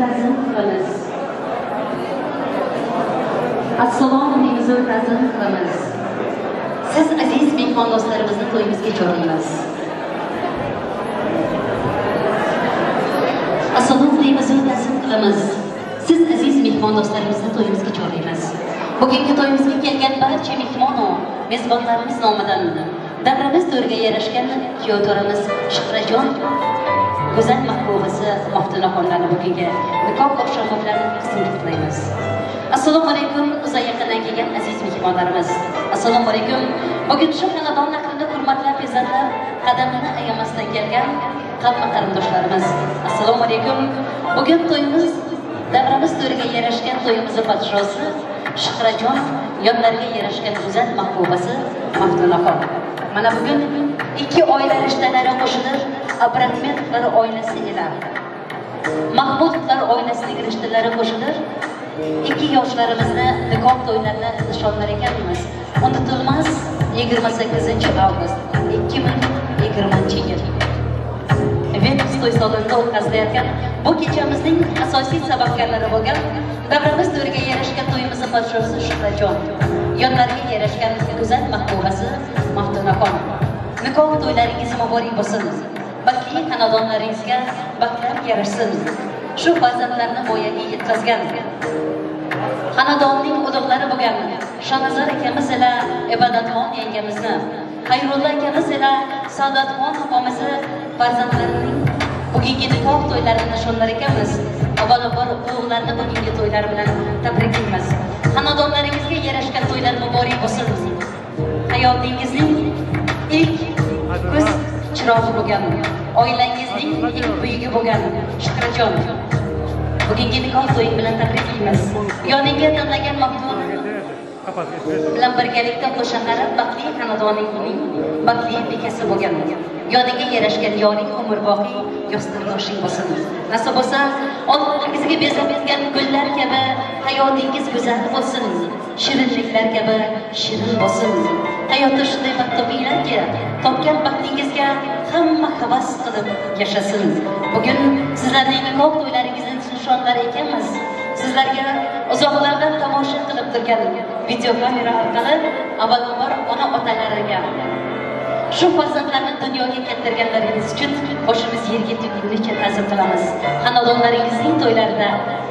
ta'zim qilamiz. Siz aziz mehmondo'stlarimizni to'yimizga chorlaymiz. Assalomu alaykum ta'zim qilamiz. Siz aziz mehmondo'stlarimizni to'yimizga chorlaymiz. Bugungi to'yimizga kelgan barcha mehmon va mezbonlarimiz nomidan davramiz to'riga yarashgan kuyovtorimiz Shuhrajon go'zal mahbubasi Maftunaxonlarni bugungi nikoh oqshomi bilan qismat qilamiz. Assalomu alaykum uzoq yaqindan kelgan aziz mehmonlarimiz. Assalomu alaykum. Bugun shu xonadon naqlida hurmatlab izzatlar qadamini ayamasdan kelgan qavm qarindoshlarimiz. Assalomu alaykum. Bugun to'yimiz davramiz to'riga yarashgan to'yimiz podshosi Shuhrajon yonlariga yarashgan go'zal mahbubasi Maftunaxon. Mana bugun ikki oila rishtalari qo'shilib Abratmetlar oilasi ila Mahmudlar oilasining rishtalari qo'shilib ikki yoshlarimizni nikoh to'ylarida nishonlar ekanmiz. Unutilmas 28-avgust 2020-yil. Venus to'y salonida o'tkazilayotgan bu kechamizning asosiy sababkorlari bo'lgan davramiz to'riga yarashgan to'yimiz podshosi Shuhrajon yonlariga yarashgan go'zal mahbubasi Maftunaxon. Nikoh to'ylaringiz muborak bo'lsin. Baxtli xonadonlaringizga baxtlar yarashsin. Shu farzandlarni voyaga yetkazgan xonadonning ulug'lari bo'lgan Şanazar akamiz ila Ibodatxon yengamizni, Xayrullo akamiz ila Saodatxon opamizni farzandlarining bugungi nikoh to'ylarini nishonlar ekanmiz. Avvalambor o'g'illarni bugungi to'ylari bilan tabriklaymiz. Xonadonlaringizga yarashgan to'ylar muborak bo'lsin. Hayotingizning ilk ko'z chirog'i bo'lgan, oilangizning ilk buyugi bo'lgan Shuhrajon. Bugungi nikoh to'yi bilan tabriklaymiz. Yoningga tanlagan Maftuna bilan birgalikda qo'shanlarib baxtli xonadoningning baxtli bekasi bo'lgan. Yoniga yarashgan yoring umrboqiy yostiqdoshing bo'lsin. Nasib bo'lsa, oldingizga bezab-bezgan gullar kabi hayotingiz go'zal bo'lsin. Shirinliklar kabi shirin bo'lsin. Hayotda shunday baxt topinglarki, topgan baxtingizga hamma havas qilib yashasin. Bugun sizlarning nikoh to'ylaringizning nishonlari ekanmiz. Sizlarga uzoqlardan tomosha qilib turgan video kamera orqali avvalambor ona-otalariga shu farzandlarni dunyoga keltirganlaringiz uchun boshimiz yerga tegunicha ta'zim qilamiz. Xonadonlaringizning to'ylarida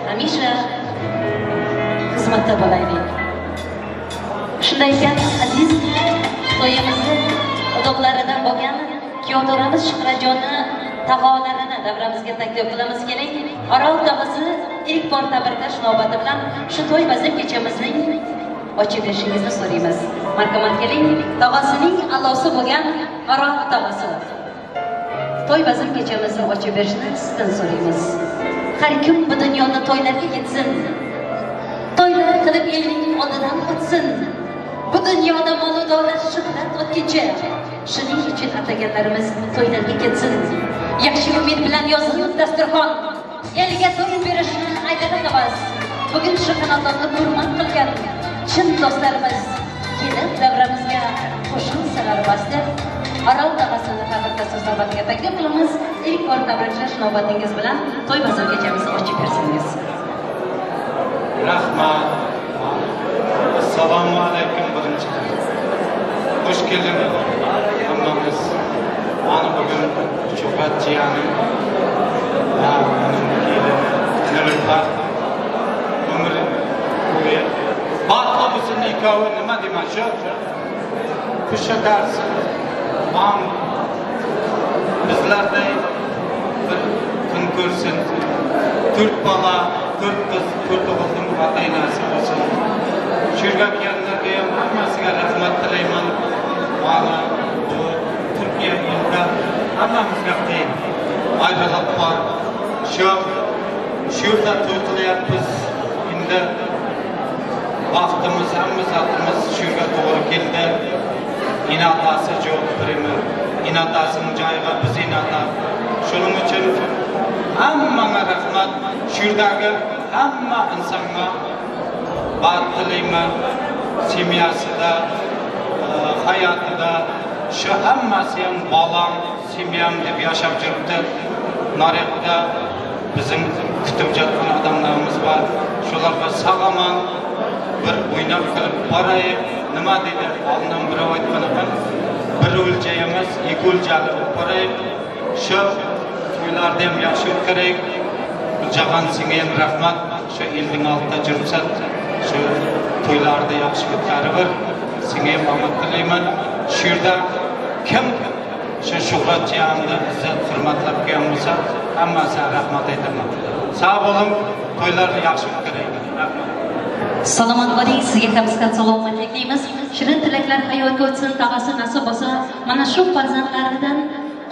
hamisha xizmatda bo'laylik. Shunday ekan, aziz to'yimizni uzoqlaridan bo'lgan kuyovlarimiz Shuhrajonni tag'olarini davramizga taklif qilamiz. Keling, Orol tog'asi ilk bor tabriklash navbati bilan shu to'y bazm kechamizning ochib berishingizni so'raymiz. Marhamat keling, tog'asining a'losi bo'lgan Orol tog'asi to'y bazm kechamizni ochib berishni sizdan so'raymiz. Har kim bu dunyoda to'ylarga yetsin, to'ylar qilib elning oldidan o'tsin. Bu dunyoda mol davlat shuhrat o'tkichi, shuning uchun ataganlarimiz to'ylarga ketsin. Yaxshi umid bilan yozilib dasturxon, elga to'y berishni aytamiz. Bugun shu xonadonni hurmat qilgan chin do'stlarimiz kelib davramizga qo'shiq salar bosdi. Orol tog'asini tabriklash navbatiga taklif qilamiz. İlk bor tabriklash navbatingiz bilan to'y bazm kechamizni ochib bersangiz.
Rahmat. Assalomu alaykum birinchi. Xush keldingiz. Hammamiz mana bugun Şöhrat jiyanim nilufar umri bo'yi batobusini nikohi nima deyman shu xushakars ham bizlarday bir kun ko'rsin, 4 bola, 4 qiz, 4 o'g'ilning ota nasib bo'lsin. Shurga kelganlarga ham hammasiga rahmat tilayman. Mana bu Turkiya elida hammamizga qiyin ayriliq bor. Shu yerda to'y qilyapmiz. Endi vaqtimiz, hammamiz shu yerga to'g'ri keldi. İnatası yo'q birimi. İnatasının joyiga biz inata. Shuning uchun hammaga rahmat. Shu yerdagi hamma insonga baxt tilayman. Semyasida, hayotida shu hammasi ham bolam, semyam deb yashab yuribdi. Naryoqda bizim kutib yotgan odamlarimiz bor. Shularga sog'aman, bir o'ynab qilib boraylik. Nima dedi? Oldindan bir aytganman. Bir o'lja emas, ikki o'ljali boraylik. Shu to'ylarda ham yaxshi o'tkarak. Jahon senga ham rahmat. Shu elning oldida jursan, shu to'ylarda yaxshi o'tkarib, senga ham omad tilayman. Shu yerda kim shu Şöhrat jiyanni izzat hurmatlab kelgan bo'lsa, hammasiga rahmat aytaman. Sog' bo'ling, to'ylarni yaxshi o'tkarak. Rahmat.
Salomat bo'ling, sizga ham salomatlik deymiz. Shirin tilaklar hayotga o'tsin, tog'asi nasib bo'lsa, mana shu farzandlaridan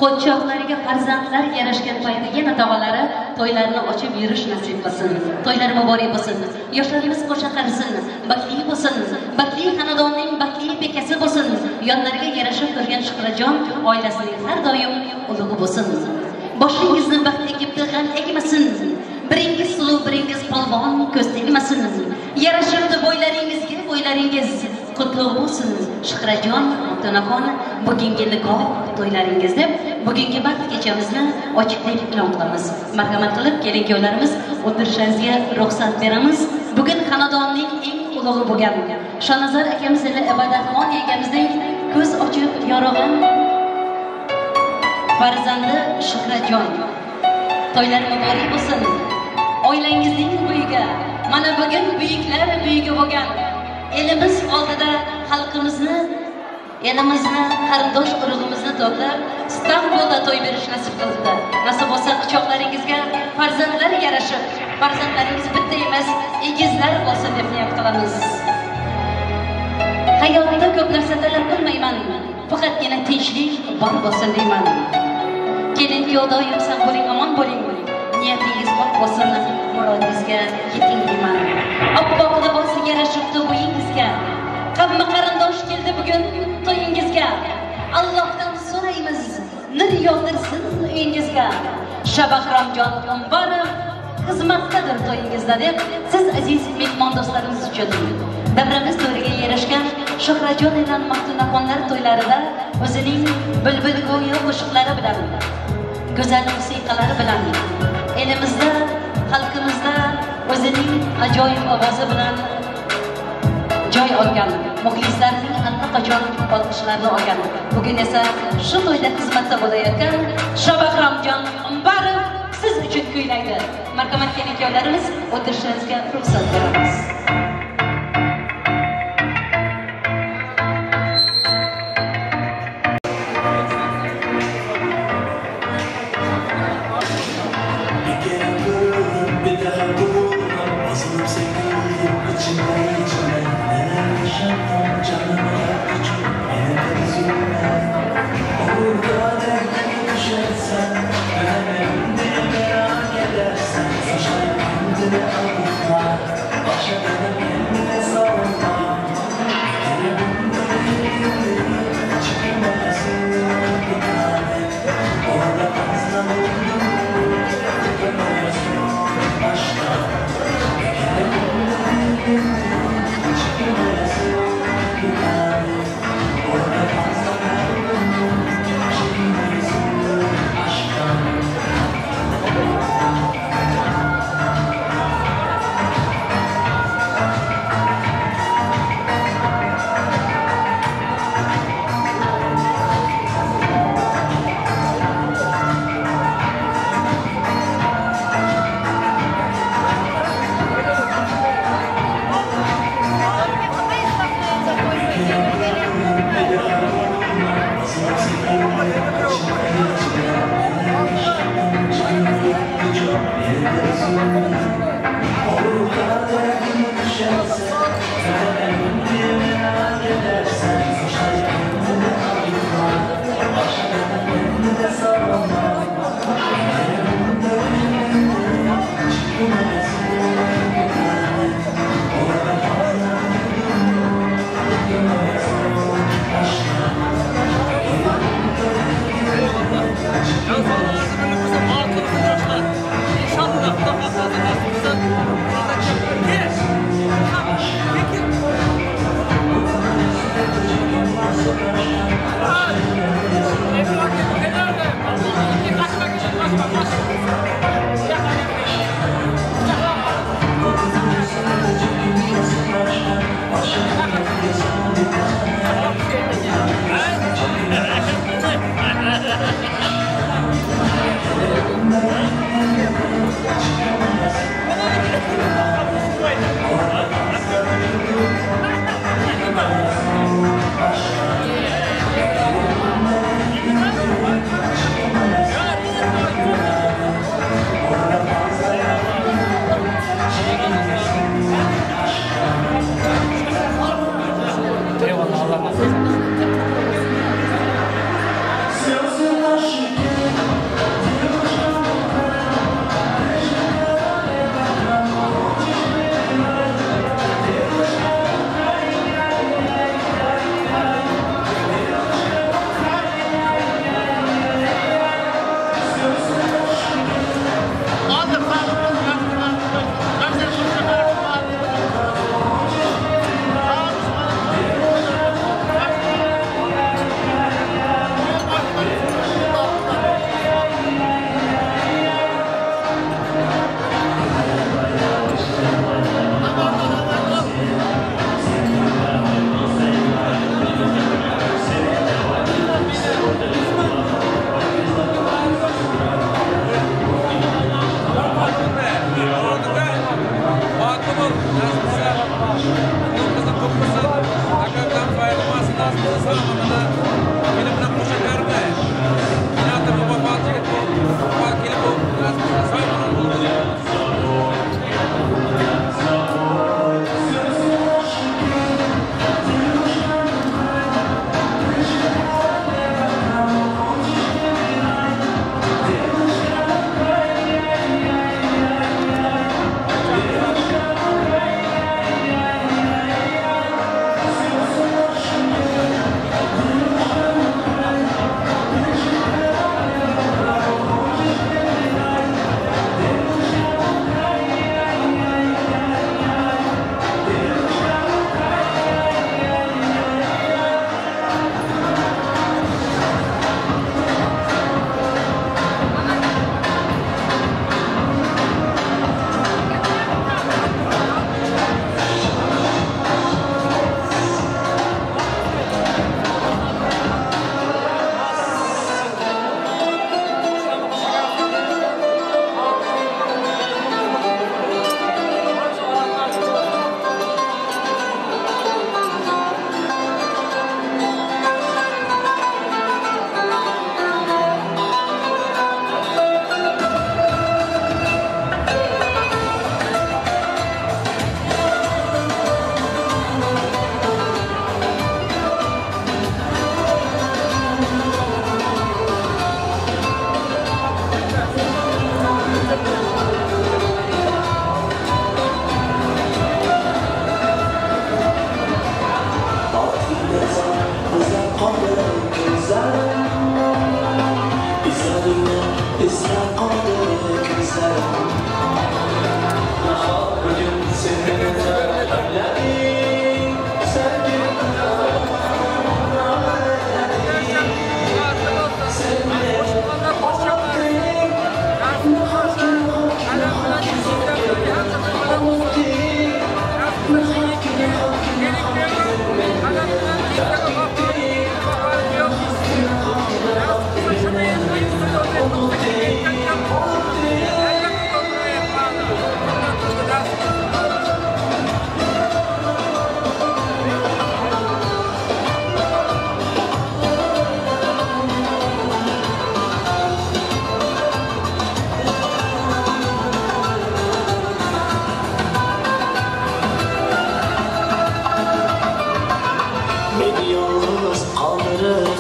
qo'choqlariga farzandlar yarashgan paytda yana tog'alari to'ylarni ochib yurish nasib qilsin. To'ylar muborak bo'lsin. Yoshlarimiz qo'sha qarsin, baxtli bo'lsin. Baxtli xonadonning baxtli bekasi bo'lsin. Yonlariga yarashib turgan Shuhrajon oilasining har doim ulug'i bo'lsin. Boshingizni baxt ekibdi g'am ekmasin. Biringiz suluv, biringiz polvon ko'z tegmasin. Yarashibdi bo'ylaringiz qutlug' bo'lsin. Shuhrajon Maftunaxon bugungi nikoh to'ylaringiz deb bugungi baxt kechamizni ochiqlik e'lon qilamiz. Marhamat qilib keling kuyovlarimiz o'tirishingizga ruxsat beramiz. Bugun xonadonning eng ulug'i bo'lgan Shonazar akamiz ila Ibodatxon yengamizning ko'z ochib yorug'an farzandi Shuhrajon. To'ylar muborak bo'lsin. Oilangizning uyiga, mana bugun buyuklar buyugi bo'lgan elimiz oldida xalqimizni, elimizni, qarindosh urug'imizni to'plab İstanbulda to'y berish nasib qildi. Nasib bo'lsa quchoqlaringizga farzandlar yarashib, farzandlaringiz bitta emas, egizlar bo'lsin deb niyat qilamiz. Hayotda ko'p narsa talab qilmayman, faqatgina tinchlik bor bo'lsin deyman. Kelin doim sog' bo'ling, omon bo'ling. Niyatingiz pok bo'lsin, murodingizga yeting deyman. Oppoq libosiga yarashib to'yingizga, qamma qarindosh keldi bugun to'yingizga. Allohdan so'raymiz, nur yog'dirsin uyingizga. Shabahramjon Umbarov xizmatdadir to'yingizda deb siz aziz mehmon do'stlarimiz uchun davramiz to'riga yarashgan Shohrajon bilan Maftunaxonlar to'ylarida o'zining bulbul go'yo qo'shiqlari bilan, go'zal musiqalari bilan elimizda, xalqimizda o'zining ajoyib ovozi bilan joy olgan, muxlislarning allaqachon olqishlarini olgan. Bugun esa shu to'yda xizmatda bo'layotgan Shabahramjon Umbarov siz uchun kuylaydi. Marhamat kelin-kuyovlarimiz, o'tirishingizga ruxsat beramiz.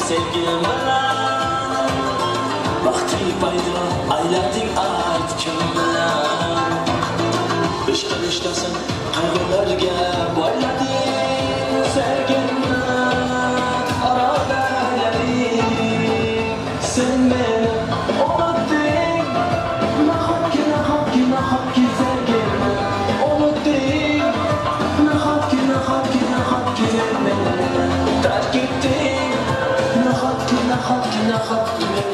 sevgilim bilan baxtli paydo aylading ayt kim bilan ishqilishdasan qayg'ularga boylading sevgimni arodalading sen meni unutding nahotki sevgimni unutding nahotki meni tark etding nahotki meni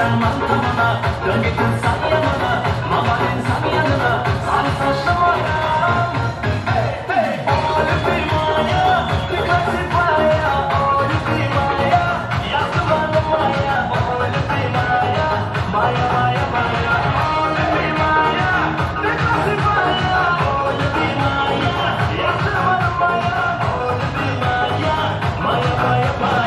sarman tamına, dön gittin sen yanına, mamadin sen yanına, sarı saçlı bayan. Hey hey, oğlu bir maya, birkaçı baya, oğlu bir maya, yazı bana maya, oğlu bir maya, maya maya maya, oğlu bir maya, birkaçı baya, oğlu bir maya, yazı bana maya, oğlu bir maya, maya maya maya.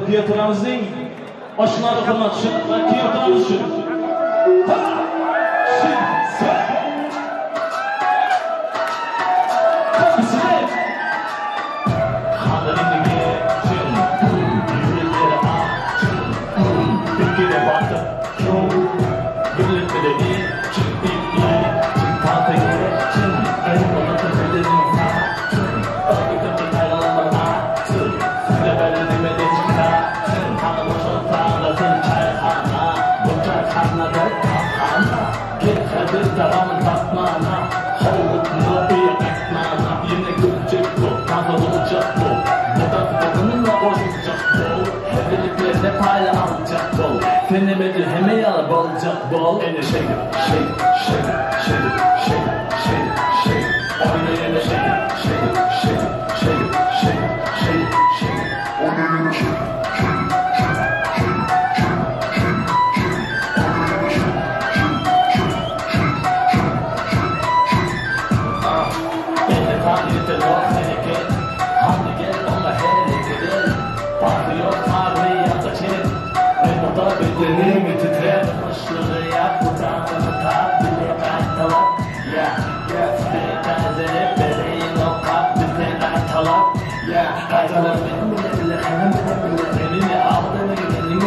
Tiyatro'muzun aşıları hürmetçi ve tiyatromuz için.
Denemedi hemen yalıp olacak bol. And shake it, shake it, shake it, shake it, shake it, shake it, shake it. Oynayın shake it, shake it, shake it, shake it, shake it, shake it, shake it. Oynayın shake it. Bedenimi titrer, başları yap, butanı tutar, bile kaltalar. Ya, bir tazele, bereyin o kap, biteler talap. Ya, kaltalar benim bile, hemen bile, benimle aldığını gidelim.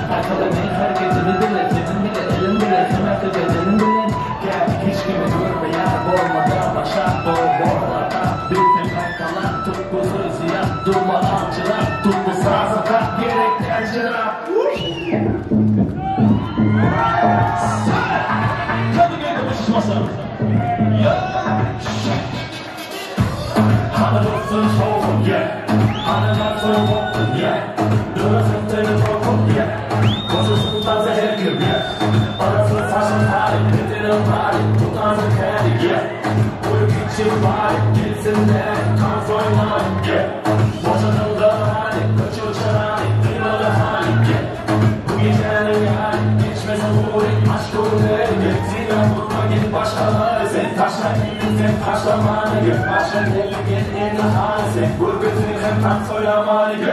Kaltalar ne hareketimi bile, senin bile, elim bile, hemen de bedenim bile. Gel, hiç kimi görme ya, olmadan başa, borlarda. Bütün kaltalar, tutkuzu ziyat, durma alçılar, tutku sağ sakat, gerekli acılar. Hanım olsun soğuk ye, hanım olsun soğuk ye, durasın seni soğuk ye, kozusun taze herküm ye, arasın saçın tarih, bitirin tarih, tutansın keri ye, uyuk için bari, gitsinler, kan soymalı ye, boşanıldı hali, kaçırçın hali, kıymalı hali ye, bu gecenin hali, geçmesin huri, aşk uğurları, gittiğine mutlu git başkaları, sen taşla gittin, sen taşlamanı git, başka deli git, en hali, sen gurbetini hem tam soylamanı git.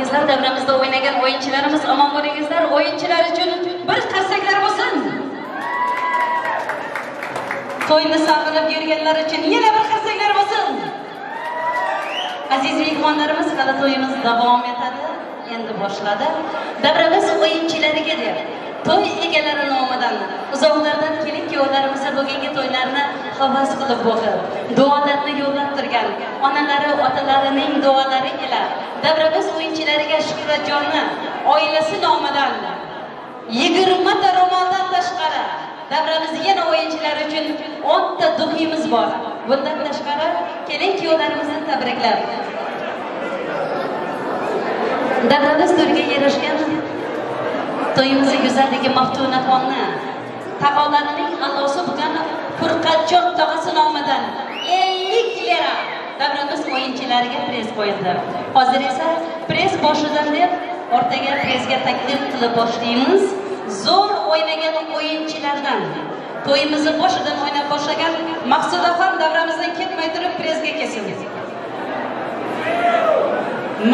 bo'lingizlar, davramizda o'ynagan o'yinchilarimiz omon bo'lingizlar. O'yinchilar uchun bir qarsaklar bo'lsin. To'yni sog'inib yurganlar uchun yana bir qarsaklar bo'lsin. Aziz mehmonlarimiz, hali to'yimiz davom etadi. Endi boshladi. Davramiz o'yinchilariga deb to'y egalari nomidan uzoqlardan kelib kuyovlarimiz bugungi to'ylarni havas qilib boqib, duolarni yo'llab turgan onalari, otalarining duolari ila davramiz o'yinchilariga Shuhratjonni oilasi nomidan 20 ta ro'moldan tashqari davramiz yana o'yinchilar uchun 10 ta duximiz bor. Bundan tashqari kelin kuyovlarimizni tabriklab davramiz to'yga yarashgan to'yimizni go'zalligi Maftunaxonni taqolarining allosi bo'lgan Furqatjon tog'asi nomidan 50 lira davramiz o'yinchilariga priz qo'yildi. Hozir esa priz boshidan deb o'rtaga prizga taklif qilib boshlaymiz. Zo'r o'ynagan o'yinchilardan to'yimizni boshidan o'ynab boshlagan Maqsudaxon davramizdan ketmay turib prizga kelsin.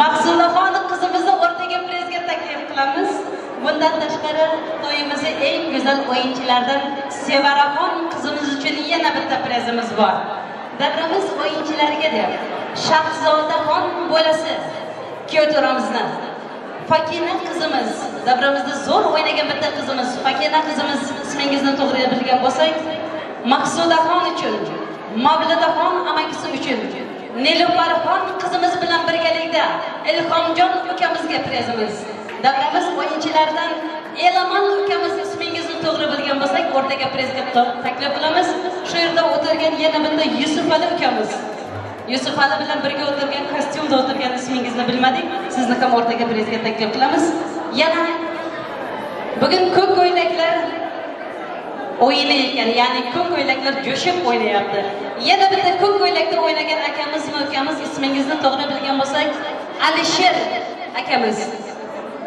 Maqsudaxon qizimizni o'rtaga prizga taklif qilamiz. Bundan tashqari to'yimizni eng go'zal o'yinchilardan Sevaraxon qizimiz uchun yana bitta prizimiz bor. Davramiz o'yinchilariga deb Shahzodaxon bo'lasi kuyovlarimizni Fakina qizimiz, davramizda zo'r o'ynagan bitta qizimiz, Fakina qizimiz ismingizni to'g'ri bilgan bo'lsak, Maqsudaxon uchun, Mavlidaxon amakisi uchun, Nilufarxon qizimiz bilan birgalikda Ilhomjon ukamizga prizimiz. Davramiz o'yinchilaridan Elaman ukamiz ismingizni to'g'ri bilgan bo'lsak, o'rtaga prizga taklif qilamiz. Shu yerda o'tirgan yana bitta Yusufali ukamiz. Yusufali bilan birga o'tirgan, kostyumda o'tirgan ismingizni bilmadik. Sizni ham o'rtaga prizga taklif qilamiz. Yana bugun ko'k ko'ylaklar o'yini ekan, ya'ni ko'k ko'ylaklar jo'shib o'ynayapti. Yana bitta ko'k ko'ylakda o'ynagan akamizmi, ukamiz ismingizni to'g'ri bilgan bo'lsak, Alisher akamiz.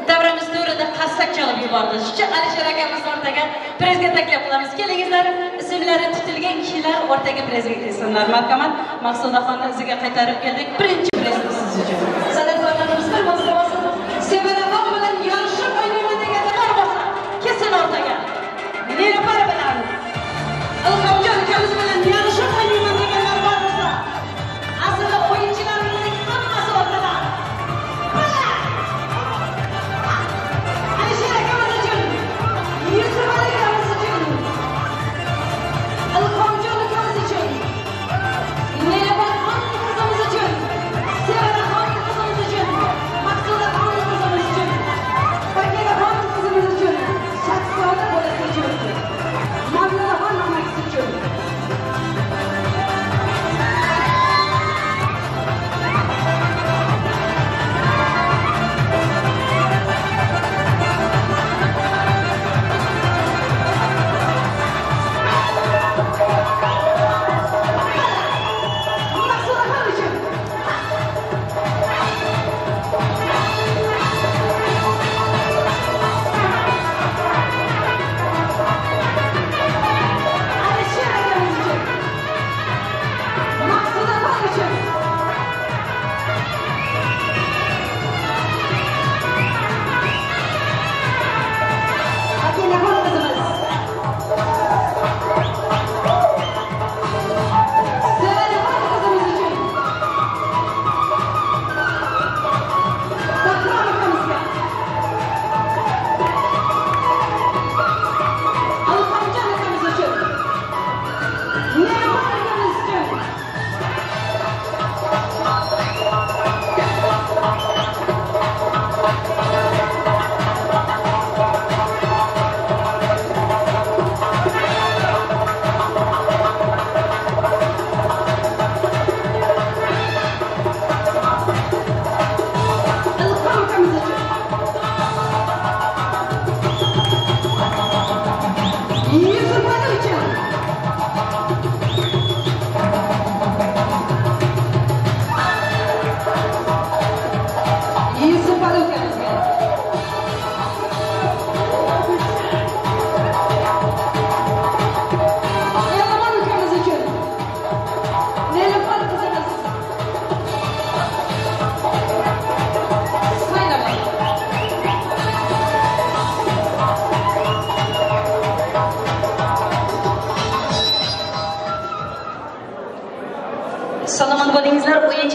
Davramiz to'rida qassak chalib yubordi. Shu Alisher akamiz o'rtaga prizga taklif qilamiz. Kelingizlar, ismlari tutilgan kishilar o'rtaga prizga kelsinlar. Marhamat, Maqsudaxonni iziga qaytarib keldik. Birinchi priz siz uchun. San'atkorlarimiz bir musobaqasi Sevaraxon bilan yarashib o'ynayman deganlar bo'lsa, kesin o'rtaga. Nilufar bilan Ilhomjon ukamiz bilan yarashib o'ynayman deganlar bo'lsa, aslida o'yinchilarimizning hammasi o'rtada. Ilhomjon ukamiz uchun, Nilufar qizimiz uchun, Sevaraxon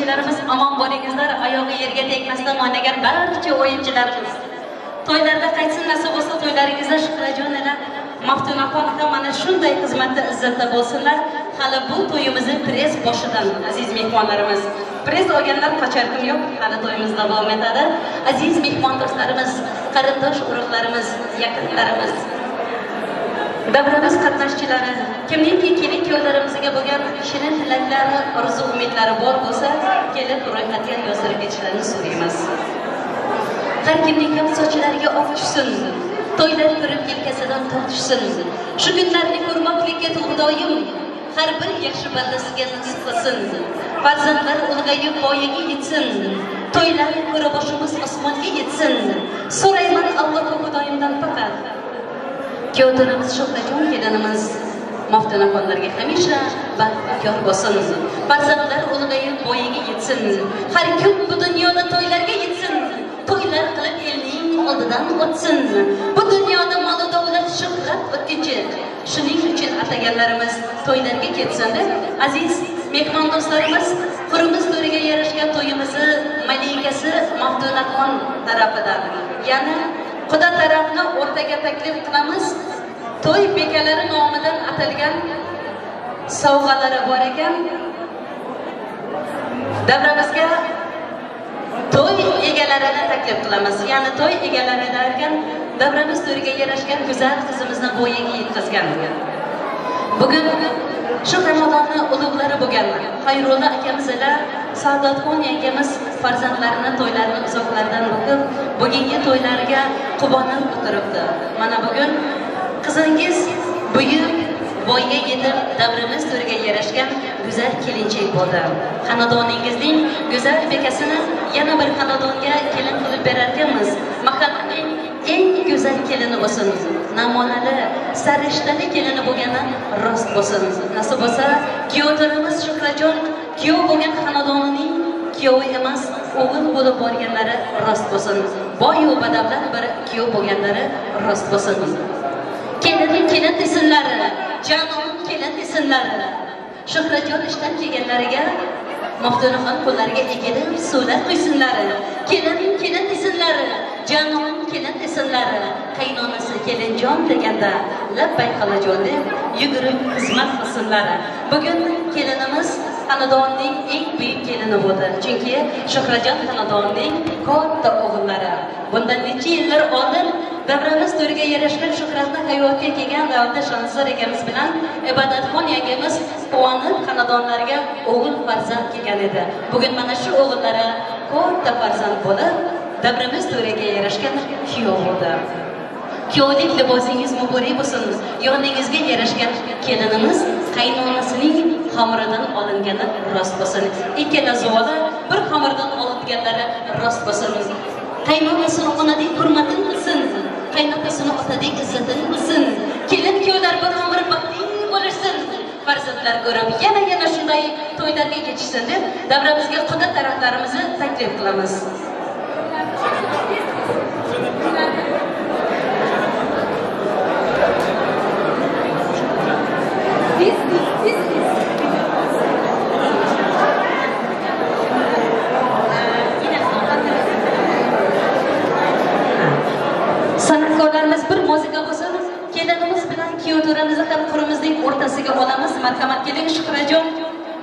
o'yinchilarimiz omon bo'lingizlar, oyog'i yerga tegmasdan o'ynagan barcha o'yinchilarimiz. To'ylarda qaytsin nasib bo'lsa to'ylaringizda Shuhrajon ila Maftunaxon ham mana shunday xizmatda izzatda bo'lsinlar. Hali bu to'yimizni press boshidan aziz mehmonlarimiz. Press olganlar qocharkim yo'q, hali to'yimiz davom etadi. Aziz mehmon do'stlarimiz, qarindosh urug'larimiz, yaqinlarimiz, davramiz qatnashchilari, kimningki kelin kuyovlarimizga bo'lgan shirin tilaklari, orzu umidlari bor bo'lsa, kelib ro'yxatga yozdirib ketishlarini so'raymiz. Har kimning ham sochlariga oq tushsin, to'ylar ko'rib yelkasidan tortishsin. Shu kunlarni ko'rmoqlikka Xudoyim har bir yaxshi bandasiga nasib qilsin. Farzandlar ulg'ayib voyaga yetsin, to'ylarni ko'ra boshimiz osmonga yetsin. So'rayman Alloh Xudoyimdan faqat kuyovlarimiz Shuhrajon kelinimiz Maftunaxonlarga hamisha baxtiyor bo'lsin. Farzandlar ulg'ayib voyaga yetsin, har kun bu dunyoda to'ylarga yetsin. To'ylar qilib elning oldidan o'tsin. Bu dunyoda mol davlat shuhrat o'tkinchi. Shuning uchun ataganlarimiz to'ylarga ketsin deb aziz mehmon do'stlarimiz, qurimiz to'riga yarashgan to'yimizni malikasi Maftunaxon tarafidan, ya'ni Xudo tarafni o'rtaga taklif qilamiz. To'y bekalari nomidan atalgan sovg'alari bor ekan. Davramizga to'y egalarini taklif qilamiz. Ya'ni to'y egalari derken davramiz to'riga yarashgan go'zal qizimizni bo'yiga yetkazgan. Bugun shu xonadonni ulug'lari bo'lgan Xayrulla akamiz ila Saodatxon yangamiz farzandlarini to'ylarini uzoqlardan o'qib, bugungi to'ylariga quvonib o'tiribdi. Mana bugun qizingiz buyuk boyga yetib davrimiz to'riga yarashgan go'zal kelinchak bo'ldi. Xonadoningizning go'zal bekasini yana bir xonadonga kelin qilib berarkanmiz. Mahallaning eng go'zal kelini bo'lsin. Namunali, sarishtali kelini bo'lgani rost bo'lsin. Nasib bo'lsa, kuyovlarimiz Shuhrajon kuyov bo'lgan xonadonining kuyovi emas, o'g'il bo'lib borganlari rost bo'lsin. Boy va badavlat bir kuyov bo'lganlari rost bo'lsin. Kelin desinlar, janon kelin desinlar. Shuhrajon ishdan kelganlariga Maftunaxon qo'llariga egilib suvlar quysinlar. Kelin desinlar, janon kelin desinlar. Qaynonasi kelinjon deganda labbay xolajon deb yugurib xizmat qilsinlar. Bugun kelinimiz xonadonning eng buyuk kelini bo'ldi. Chunki Shuhrajon xonadonning katta o'g'illari. Bundan necha yillar oldin davramiz to'riga yarashgan Shuhratni hayotga kelgan davda Shansor akamiz bilan Ibodatxon yangamiz quvonib xonadonlarga o'g'il farzand kelgan edi. Bugun mana shu o'g'illari katta farzand bo'lib, davramiz to'riga yarashgan kuyov bo'ldi. Kuyovlik libosingiz muborak bo'lsin. Yoningizga yarashgan kelinimiz qaynonasining xamiridan olingani rost bo'lsin. Ikkala zuvoli bir xamirdan olinganlari rost bo'lsin. Qaynonasini onadek hurmatini qilsin, qaynotasini otadek izzatini qilsin. Kelin kuyovlar bir xamir baxtli bo'lishsin. Farzandlar ko'rib yana shunday to'ylarga ketishsin deb davramizga Xudo taraflarimizni taklif qilamiz. San'atkorlarimiz bir muzika bo'lsin, kelinimiz bilan kuyovlarimizni ham qurimizning o'rtasiga olamiz. Marhamat keling Shuhrajon,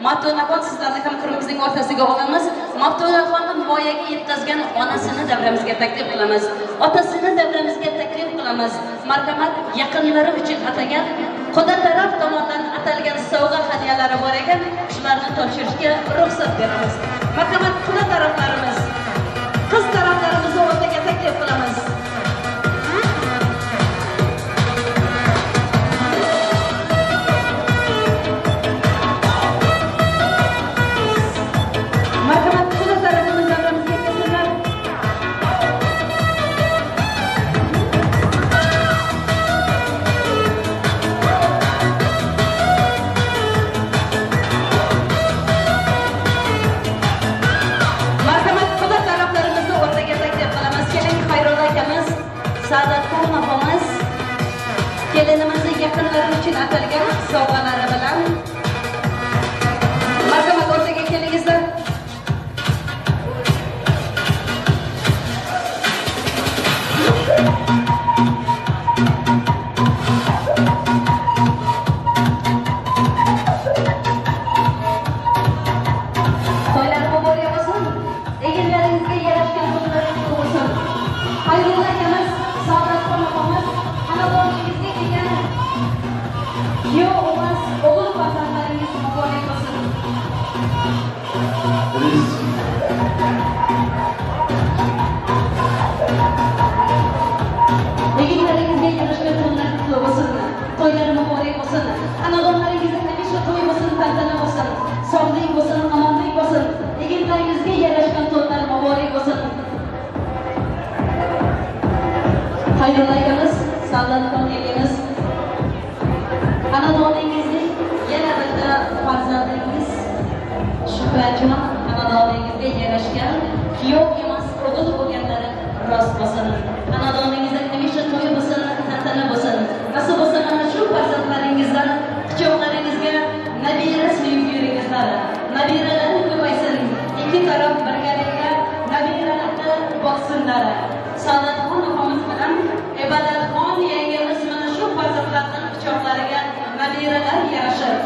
Maftunaxon sizlarni ham qurimizning o'rtasiga olamiz. Maftunaxonni voyaga yetkazgan onasini davramizga taklif qilamiz. Otasini davramizga taklif qilamiz. Marhamat yaqinlari uchun atagan Xudo taraf tomonidan atalgan sovg'a hadyalari bor ekan, shularni topshirishga ruxsat beramiz. Marhamat Xudo taraflarimiz, qiz taraflarimizni o'rtaga taklif qilamiz. Kelinimizni yaqinlari uchun atalgan sovg'alari bilan marhamat o'rtaga kelingizlar. usulga yarashgan kuyov emas o'g'il bo'lganlari rost bo'lsin. Xonadoningizda hamisha to'y bo'lsin, tantana bo'lsin. Nasib bo'lsa mana shu farzandlaringizdan quchoqlaringizga nabira suyib yuringizlar. Nabiralar ko'paysin. Ikki taraf birgalikda nabiralarni boqsinlar. Saodatxon opamiz bilan Ibodatxon yangamiz mana shu farzandlarning quchoqlariga nabiralar yarashir.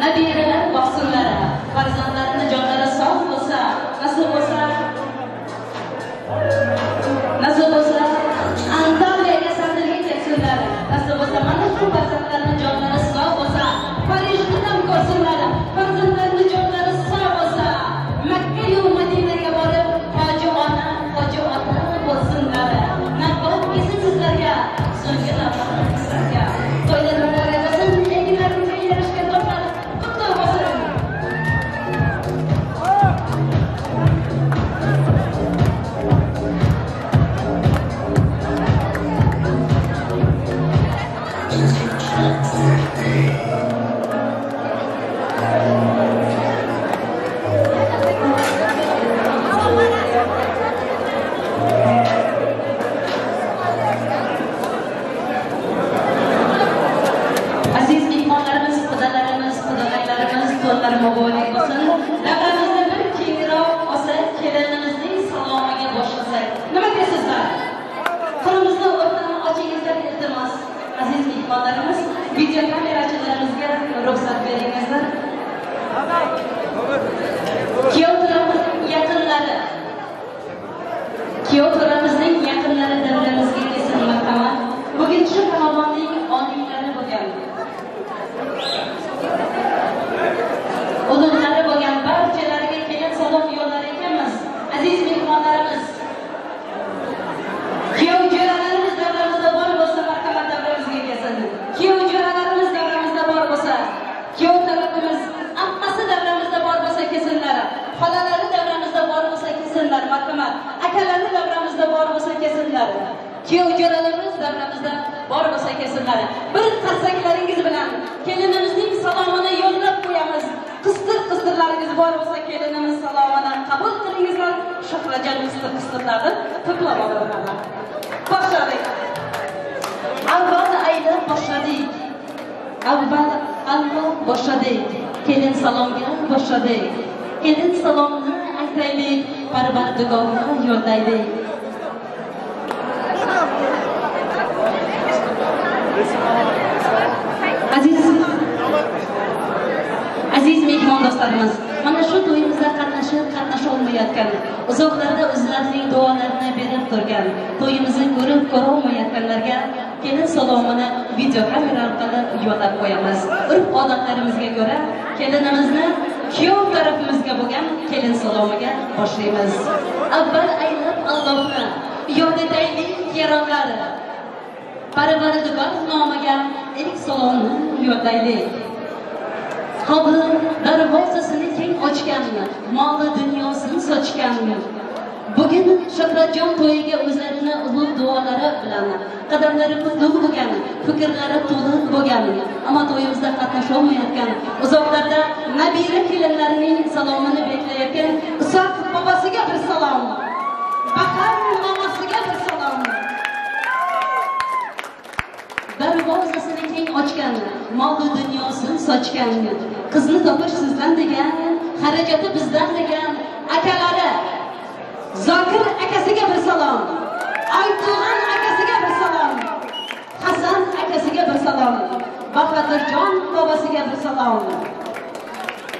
Nabiralar boqsinlar. Farzandlarini jonlari sog' bo'lsa, nasib bo'lsa Antaliyaga safarga ketsinlar. Nasib bo'lsa mana shu farzandlarning jonlari sog' bo'lsa, Parijdan ko'rsinlar. Farzandlarning jonlari sog' bo'lsa, Makka yu Madinaga borib hoji ona bo'lsinlar. Naqot kelsin sizlarga, so'nggi navbat sizlarga. To'ylar muborak bo'lsin, ekinlarimizga yarashgan do'stlar, qutlug' bo'lsin. Aziz mehmonlarimiz, xudolarimiz, xudogaylarimiz, to'ylar muborak bo'lsin. Davramizda bir kengroq olsa, kelinimizning salomiga boshlasak. Nima deysizlar? Qo'limizni o'rtani ochingizlar, iltimos. Aziz mehmonlarimiz, video kamerachilarimizga ruxsat beringizlar. Kuyov to'ramizning yaqinlari. Kuyov to'ramizning yaqinlari davramizga kelsin marhamat. Bugun shu xonadonning oliylari bo'lgan. Ulug'lari bo'lgan barchalariga kelin salom yo'llar ekanmiz. Aziz mehmonlarimiz, kuyov jo'ralarimiz davramizda bor bo'lsa, marhamat davramizga kelsin. Kuyov jo'ralarimiz davramizda bor bo'lsa, kuyov tarafimiz ammasi davramizda bor bo'lsa kelsinlar. Xolalari davramizda bor bo'lsa kelsinlar, marhamat. Akalari davramizda bor bo'lsa kelsinlar. Kuyov jo'ralarimiz davramizda bor bo'lsa kelsinlar. Bir qarsaklaringiz bilan kelinimizning salomini yo'llab qo'yamiz. Qistirlaringiz bor bo'lsa kelinimiz salomini qabul qilingizlar. Shohrajon qistirlarni to'plab olaveradi. Boshladik. Avval aylab boshladik. Avval boshladik. Kelin salomga boshladik. Kelin salomni aytaylik, Parvardigorga yo'llaylik. Aziz mehmon do'stlarimiz, mana shu to'yimizda qatnasha olmayotgan, uzoqlarda o'zlarining duolarini berib turgan, to'yimizni ko'rib ko'ra olmayotganlarga kelin salomini video kamera orqali yo'llab qo'yamiz. Urf-odatlarimizga ko'ra kelinimizni kuyov tarafimizga bo'lgan kelin salomiga boshlaymiz. Avval aylab Allohni yod etaylik yaronlar. Parvardigor nomiga ilk salomni yo'llaylik. Qabr darvozasini keng ochganmi, moli dunyosini sochganmi. Bugun Shohratjon to'yiga o'zlarini ulug' duolari bilan qadamlari qutlug' bo'lgan, fikrlari to'liq bo'lgan, ammo to'yimizda qatnasha olmayotgan, uzoqlarda nabira kelinlarining salomini beklayotgan uzoq bobosiga bir salom, Bahar mamasiga bir salom. Darvozasini keng ochgan, mol dunyosini sochgan, qizni topish sizdan degan, xarajati bizdan degan akalari, Zokir akasiga bir salom, Aytug'an akasiga bir salom, Hasan akasiga bir salom, Bahodirjon bobosiga bir salom.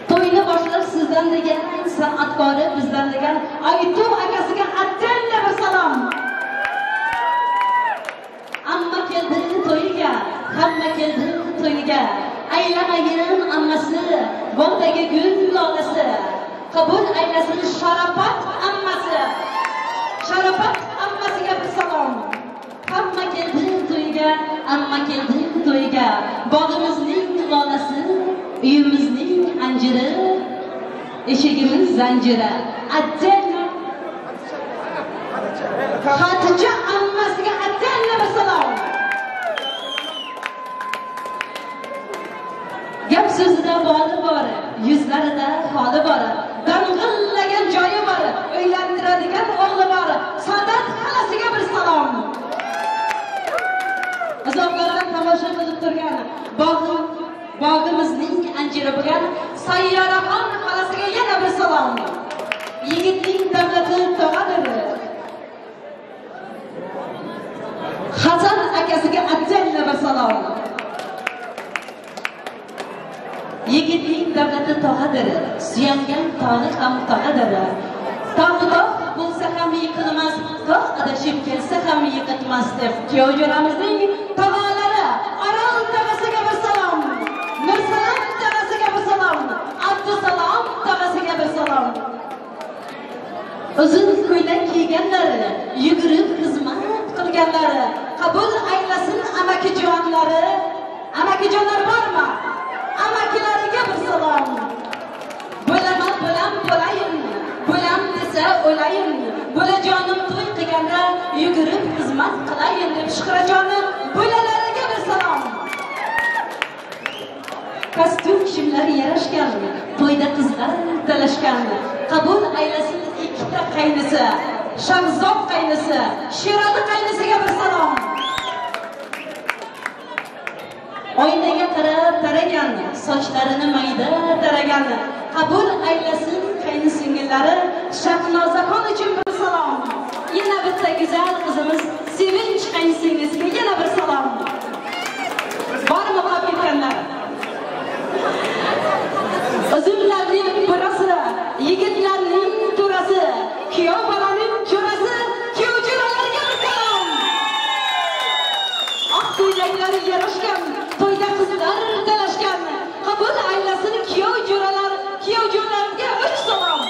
To'yni boshlash sizdan degan, san'atkori bizdan degan Aytug' akasiga attenda bir salom. Amma keldi to'yiga, hamma keldi to'yiga. Aylamayin ammasi, bog'dagi gul lolasi. Qabul aylasin Sharofat ammasi. Sharofat ammasiga bir salom. Hamma keldi to'yiga, amma keldi to'yiga. Bog'imizning lolasi, uyimizning anjiri, eshigimiz zanjiri. Attena Hatice ammasiga attena bir salom. Gap so'zida boli bor, yuzlarida holi bor. Dang'illagan joy
zanjiri bo'lgan Sayyoraxon xolasiga yana bir salom. Yigitning davlati tog'adir. Hasan akasiga atjalla bir salom. Yigitning davlati tog'adir. Suyangan tog'i ham tog'adir. Tog'da bo'lsa ham yiqilmas, tog' adashib kelsa ham yiqitmas deb kuyovjo'ramizning tog'alari Orol tog'asiga bir salom. Mirsalom tog'asiga bir salom. Abdusalom tog'asiga bir salom. Uzun ko'ylak kiyganlari, yugurib xizmat qilganlari, qabul aylasin amakijonlari. Amakijonlar bormi? Amakilariga bir salom. Bo'laman, bo'layin. Bo'lam desa o'layin. Bo'lajonim to'y qilganda yugurib xizmat qilayin deb Shuhrajonim bo'lalariga bir salom. Kostyum kiyimlari yarashgan, to'yda qizlar talashgan. Qabul aylasin ikkita qaynisi, Shahzob qaynisi, Sherali qaynisiga bir salom. Oynaga qarab taragan, sochlarini mayda taragan. Qabul aylasin qaynisingillari Shahnozaxon uchun bir salom. Yana bitta go'zal qizimiz Sevinch qaynsinglisiga yana bir salom. Bormi qolganlar? Uzumlarning burasi, yigitlarning turasi, kuyov bolaning jo'rasi, kuyovjo'ralarga bir salom. Oq ko'ylaklari yarashgan, to'yda qizlar talashgan. Qabul aylasin kuyovjo'ralar, kuyovjo'larga 3 salom.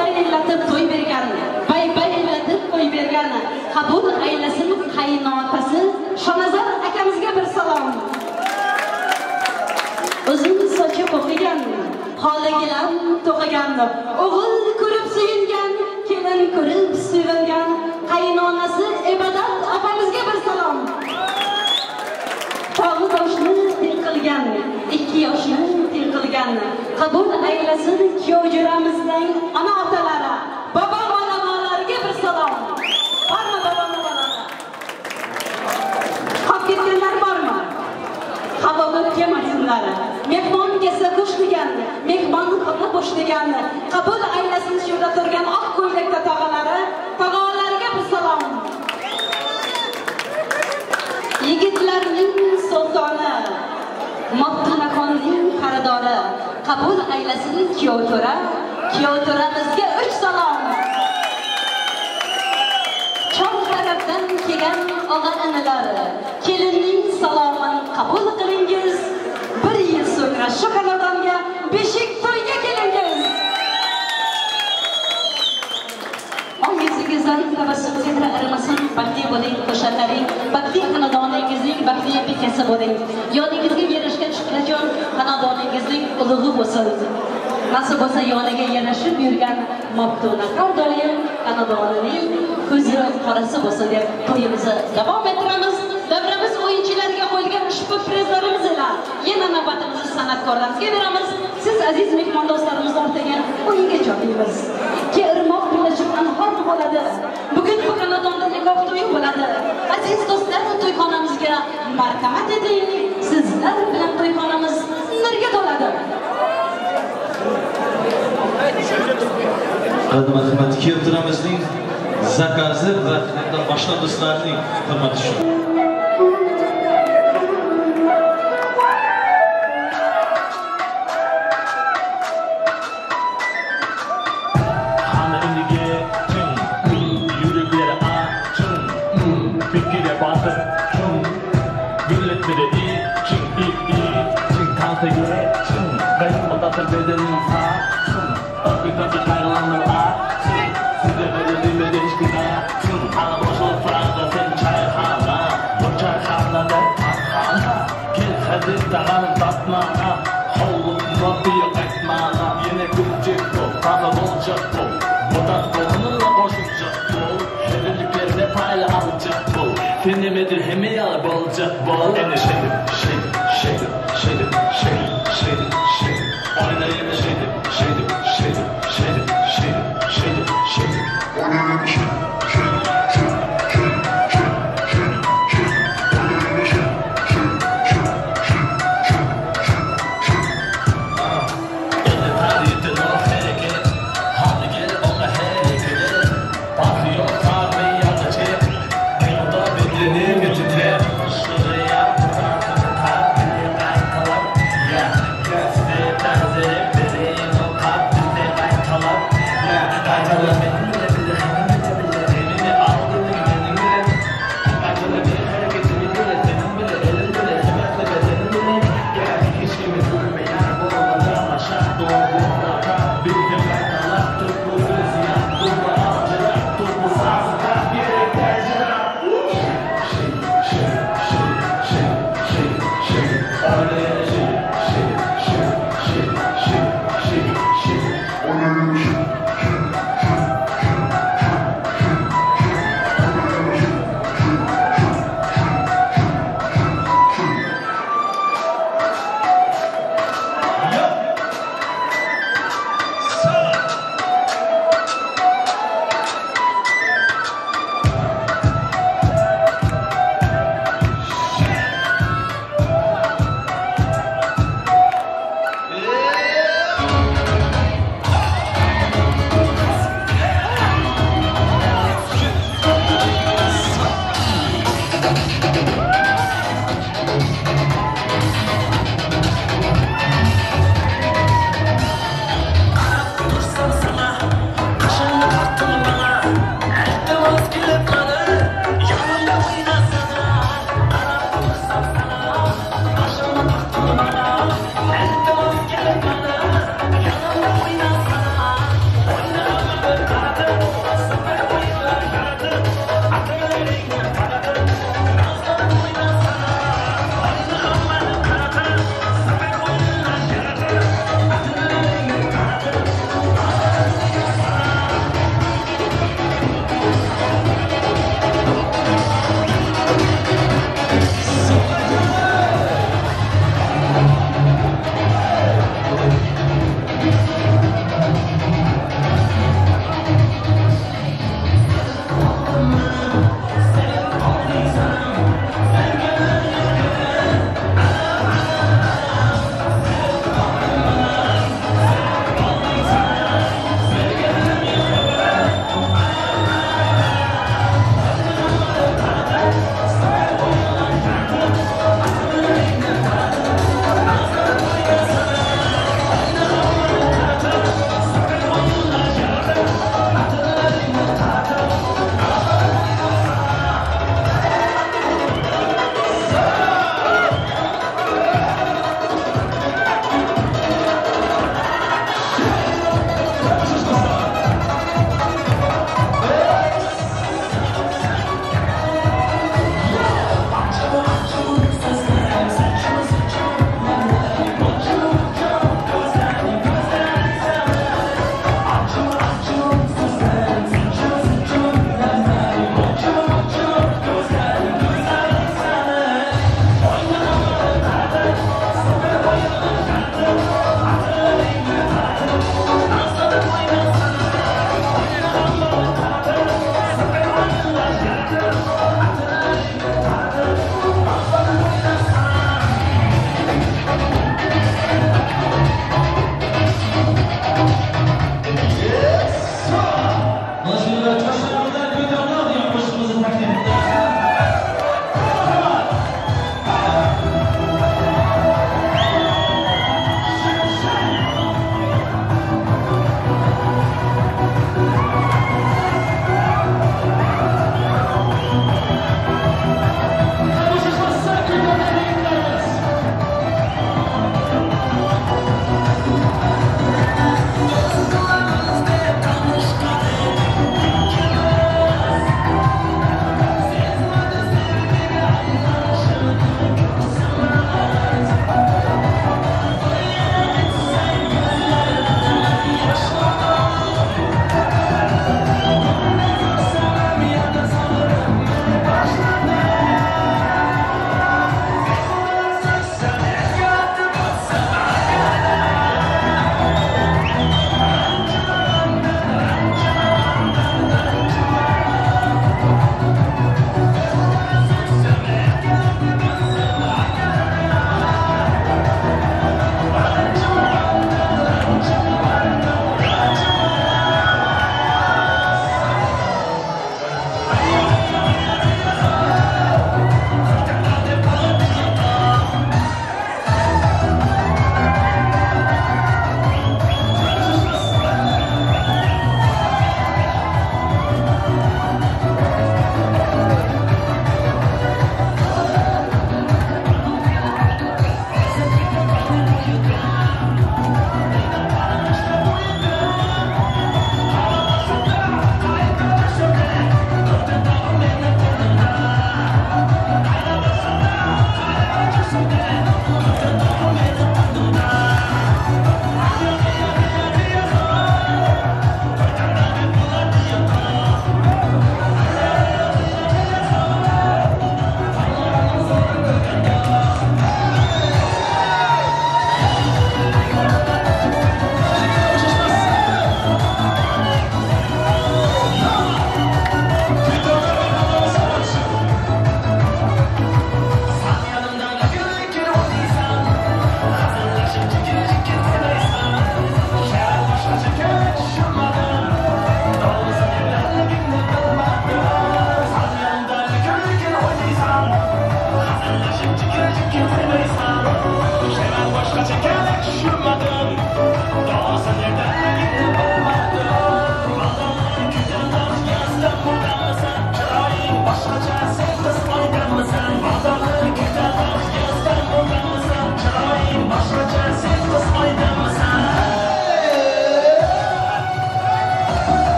Haylatib to'y bergan, baylatib to'y bergan. Qabul aylasin qaynotasi Shonazor akamizga bir salom. Uzun sochi qo'qigan, holi gilam to'qigan, o'g'il ko'rib suyungan, kelin ko'rib sevilgan, qaynonasi Ibodat opamizga bir salom. Tog'i toshni til qilgan, 2 yoshni til qilgan. Qabul aylasin kuyovjo'ramizning ona-otalari, bobo-onalarga bir salom. Bormi bobo-onalar? Qolib ketganlar bormi? Havoga kelmasinlar. Mehmon kelsa qo'sh degan, mehmon qilib qo'sh degan. Qabul aylasin shu yerda turgan oq ko'ylakda tog'alariga bir salom. Yigitlarning sultoni, Maftunaxonning qaridori. Qabul aylasin kuyovjo'ra, kuyovjo'ramizga 3 salom. Chon tarafdan kelgan og'a-inilari, kelinning salomini qabul qilingiz. 1 yil so'ngra shu xonadonga beshik to'yga kelingiz. Ongiziga zarif tabassum zehra arimasin, baxtli bo'ling, qo'shanlaring, baxtli xonadoningizning baxtli bekasi bo'ling. Yoningizga yarashgan Shuhrajon xonadoningizning ulug'i bo'lsin. Nasib bo'lsa yoniga yarashib yurgan Maftuna har doim xonadonining ko'zi qorasi bo'lsin deb to'yimizni davom ettiramiz. Davramiz o'yinchilariga qo'yilgan ushbu prizlarimiz bilan yana navbatimizni san'atkorlarimizga beramiz. Siz aziz mehmondo'stlarimiz ortiga o'yinga jo'naymiz. Ikki irmoq birlashib anhor bo'ladi. Bugun bu xonadonda nikoh to'yi bo'ladi. Aziz do'stlar, to'yxonamizga marhamat eting. Sizlar bilan to'yxonamiz nurga to'ladi.
Hurmatli kuyovjo'ramizning zakazi va boshqa do'stlarning hurmati uchun.
Dinlemedir hemiyal bolacak bol. And shake it, shake it, shake it, shake it, shake it, shake it, shake it. Oynayın shake it, shake it, shake it, shake it, shake it, shake it, shake it. Oynayın shake it.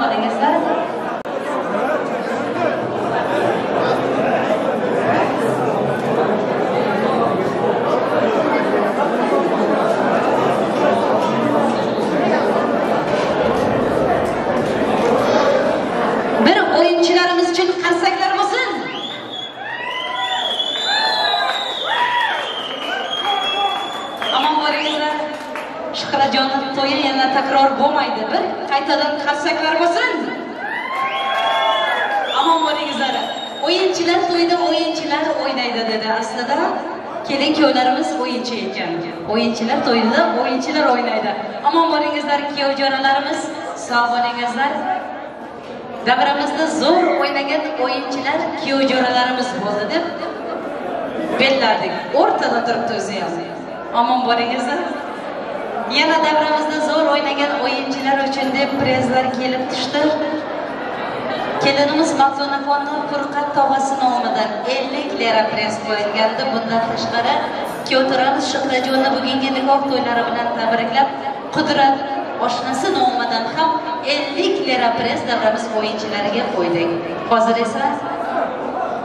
bo'lingizlar. Bir o'yinchilarimiz uchun qarsaklar bo'lsin. Amon bo'lingizlar. Shuhratjonning to'yi yana takror bo'lmaydi. Bir qaytadan qarsaklar bo'lsin. Amon bo'lingizlar. O'yinchilar to'yda o'yinchilar o'ynaydi dedi. Aslida kelin-kuyovlarimiz o'yinchi ekan. O'yinchilar to'yida o'yinchilar o'ynaydi. Amon bo'lingizlar, kuyov-jo'ralarimiz, sog' bo'lingizlar. Davramizda zo'r o'ynagan o'yinchilar kuyov-jo'ralarimiz bo'ldi deb bellardik. O'rtada turibdi o'zi ham. Amon bo'lingizlar. Yana davramizda zo'r o'ynagan o'yinchilar uchun deb prizlar kelib tushdi. Kelinimiz Maftunaxonning Furqat tog'asi nomidan 50 lira priz qo'yilgandi. Bundan tashqari kuyovlarimiz Shuhratjonni bugungi nikoh to'ylari bilan tabriklab, Qudrat oshnasi nomidan ham 50 lira priz davramiz o'yinchilariga qo'ydik. Hozir esa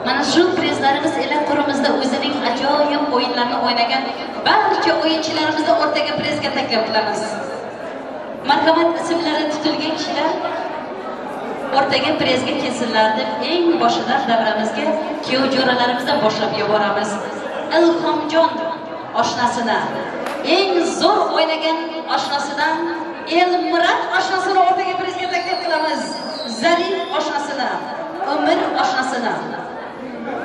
mana shu prizlarimiz ila qurimizda o'zining ajoyib o'yinlarni o'ynagan barcha o'yinchilarimizni o'rtaga prizga taklif qilamiz. Marhamat, ismlari tutilgan kishilar o'rtaga prizga kelsinlar deb eng boshidan davramizga kuyov-jo'ralarimizdan boshlab yuboramiz. Ilhomjon oshnasini, eng zo'r o'ynagan oshnasidan Elmurat oshnasini o'rtaga prizga taklif qilamiz. Zarif oshnasini, Umr oshnasini,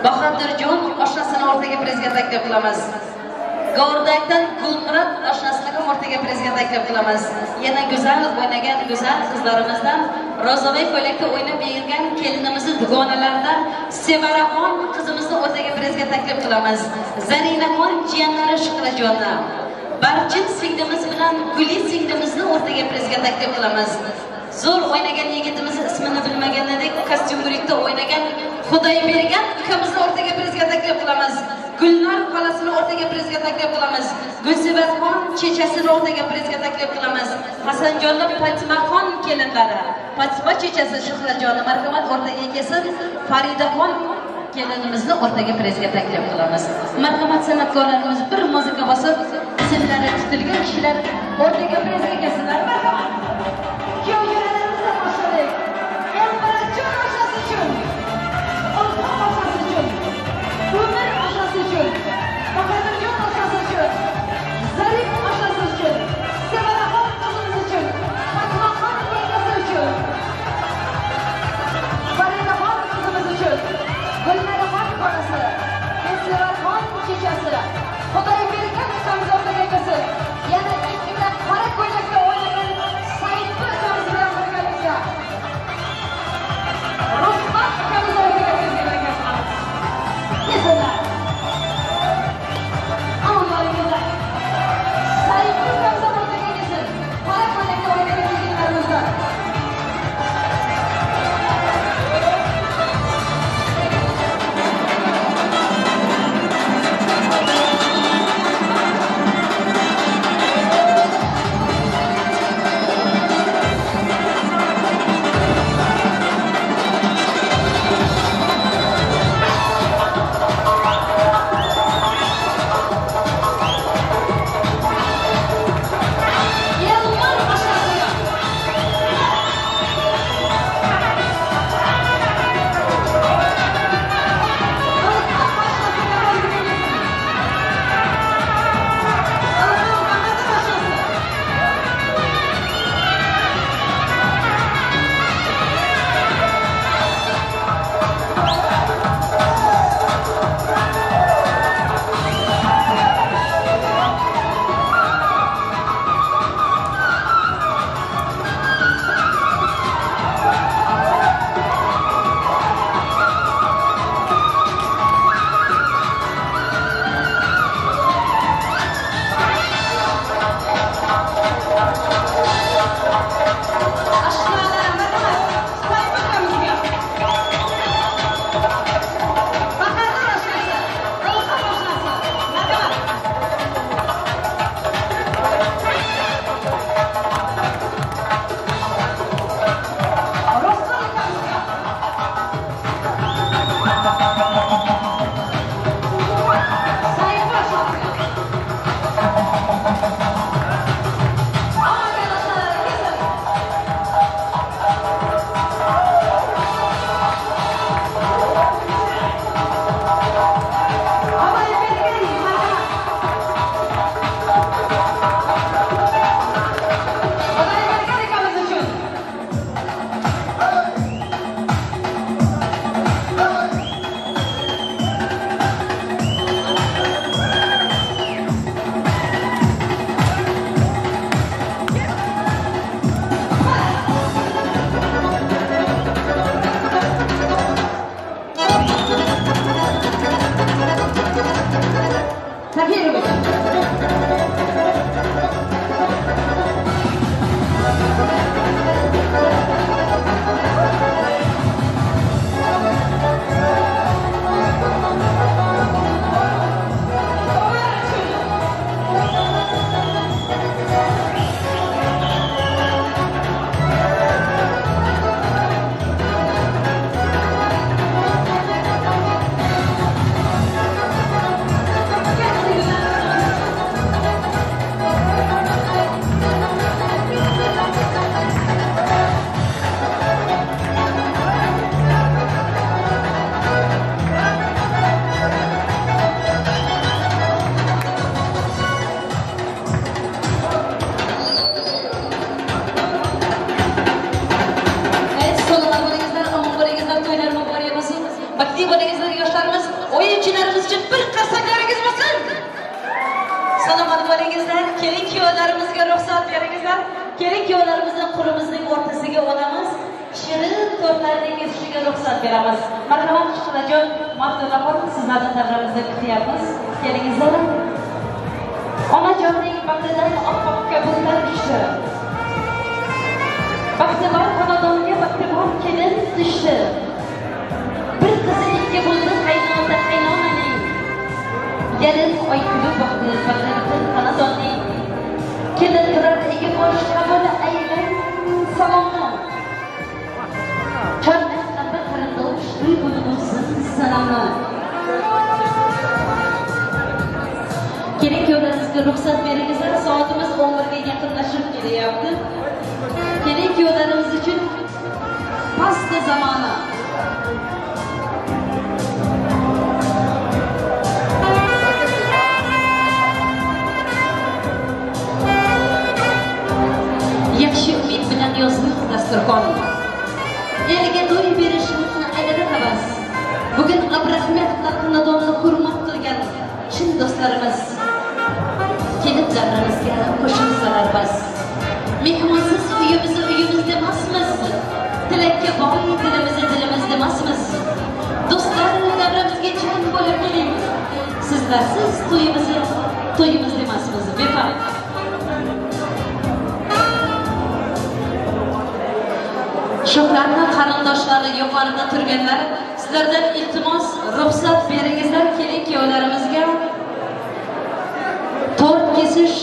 Bahodirjon oshnasini o'rtaga prizga taklif qilamiz. Gordakdan Gulmurat oshnasini ham o'rtaga prizga taklif qilamiz. Yana go'zal o'ynagan go'zal qizlarimizdan Rozavay ko'ylakda o'ynab yurgan kelinimizni dugonalaridan Sevaraxon qizimizni o'rtaga prizga taklif qilamiz. Zarinaxon jiyanlari Shuhratjonni, Barchin singlimiz bilan Guli singlimizni o'rtaga prizga taklif qilamiz. Zo'r o'ynagan yigitimiz ismini bilmagan edik, kostyumlikda o'ynagan Xudoybergan ukamizni o'rtaga prizga taklif qilamiz. Gulnar xolasini o'rtaga prizga taklif qilamiz. Gulsibatxon chechasini o'rtaga prizga taklif qilamiz. Hasanjonning Fatmaxon kelinlari, Fatma chechasi Shuhratjonni marhamat o'rtaga kelsin. Faridaxon kelinimizni o'rtaga prizga taklif qilamiz. Marhamat, san'atkorlarimiz bir muzika bosib, ismlari tutilgan kishilar o'rtaga prizga kelsinlar. Marhamat. Kuyovjo'ralarimizni boshladik. Elmuratjon oshnasi uchun, Ilhom oshnasi uchun, Umr oshnasi uchun, Bahodirjon oshnasi uchun, Zarif oshnasi uchun, Sevaraxon qizimiz uchun, Fatmaxon yengasi uchun, Faridaxon qizimiz uchun, Gulnaraxon xolasi, Sevaraxon chechasi, Xudoybergan ukamiz o'rtaga kelsin. Yana ikkita qora ko'ylakda o'ynagan Saidbek
beringizlar. Kelin kuyovlarimizning qo'limizning o'rtasiga olamiz. Shirin to'rtlarning kesishiga ruxsat beramiz. Marhamat Shuhratjon, Maftuna xonim, sizlarni davramizda kutyapmiz. Kelingizlar. Onajonning bag'ridan oppoqqa bulutlar tushdi. Baxtiyor xonadonga baxtiyor kelin tushdi. Bir qizi ikki bo'ldi qaynota qaynonaning. Gelin oy kulib boqdi bag'ridan xonadonning. Kelin turar egi bosh qabul aylan salomni. Chorlaqqa qarindosh uy bo'lsin salomni. Kelin kuyovlarimizga ruxsat beringizlar, soatimiz 11 ga yaqinlashib kelyapti. Kelin kuyovlarimiz uchun pasta zamoni. Yaxshi umid bilan yozmiq dasturxon. Elga to'y berishimizni ayladi havas. Bugun Abrahmatlar xonadonini hurmat qilgan chin do'stlarimiz keliblarimizga qo'shilsalar bas. Mehmonsiz uyimiz demasmiz. Tilakka boy dilimiz demasmiz. Do'stlar davramizga chin bo'lib keling. Sizlarsiz to'yimiz demasmiz. Befarq. Shuhratning qarindoshlari yuqorida turganlar, sizlardan iltimos ruxsat beringizlar, kelin kuyovlarimizga tort kesish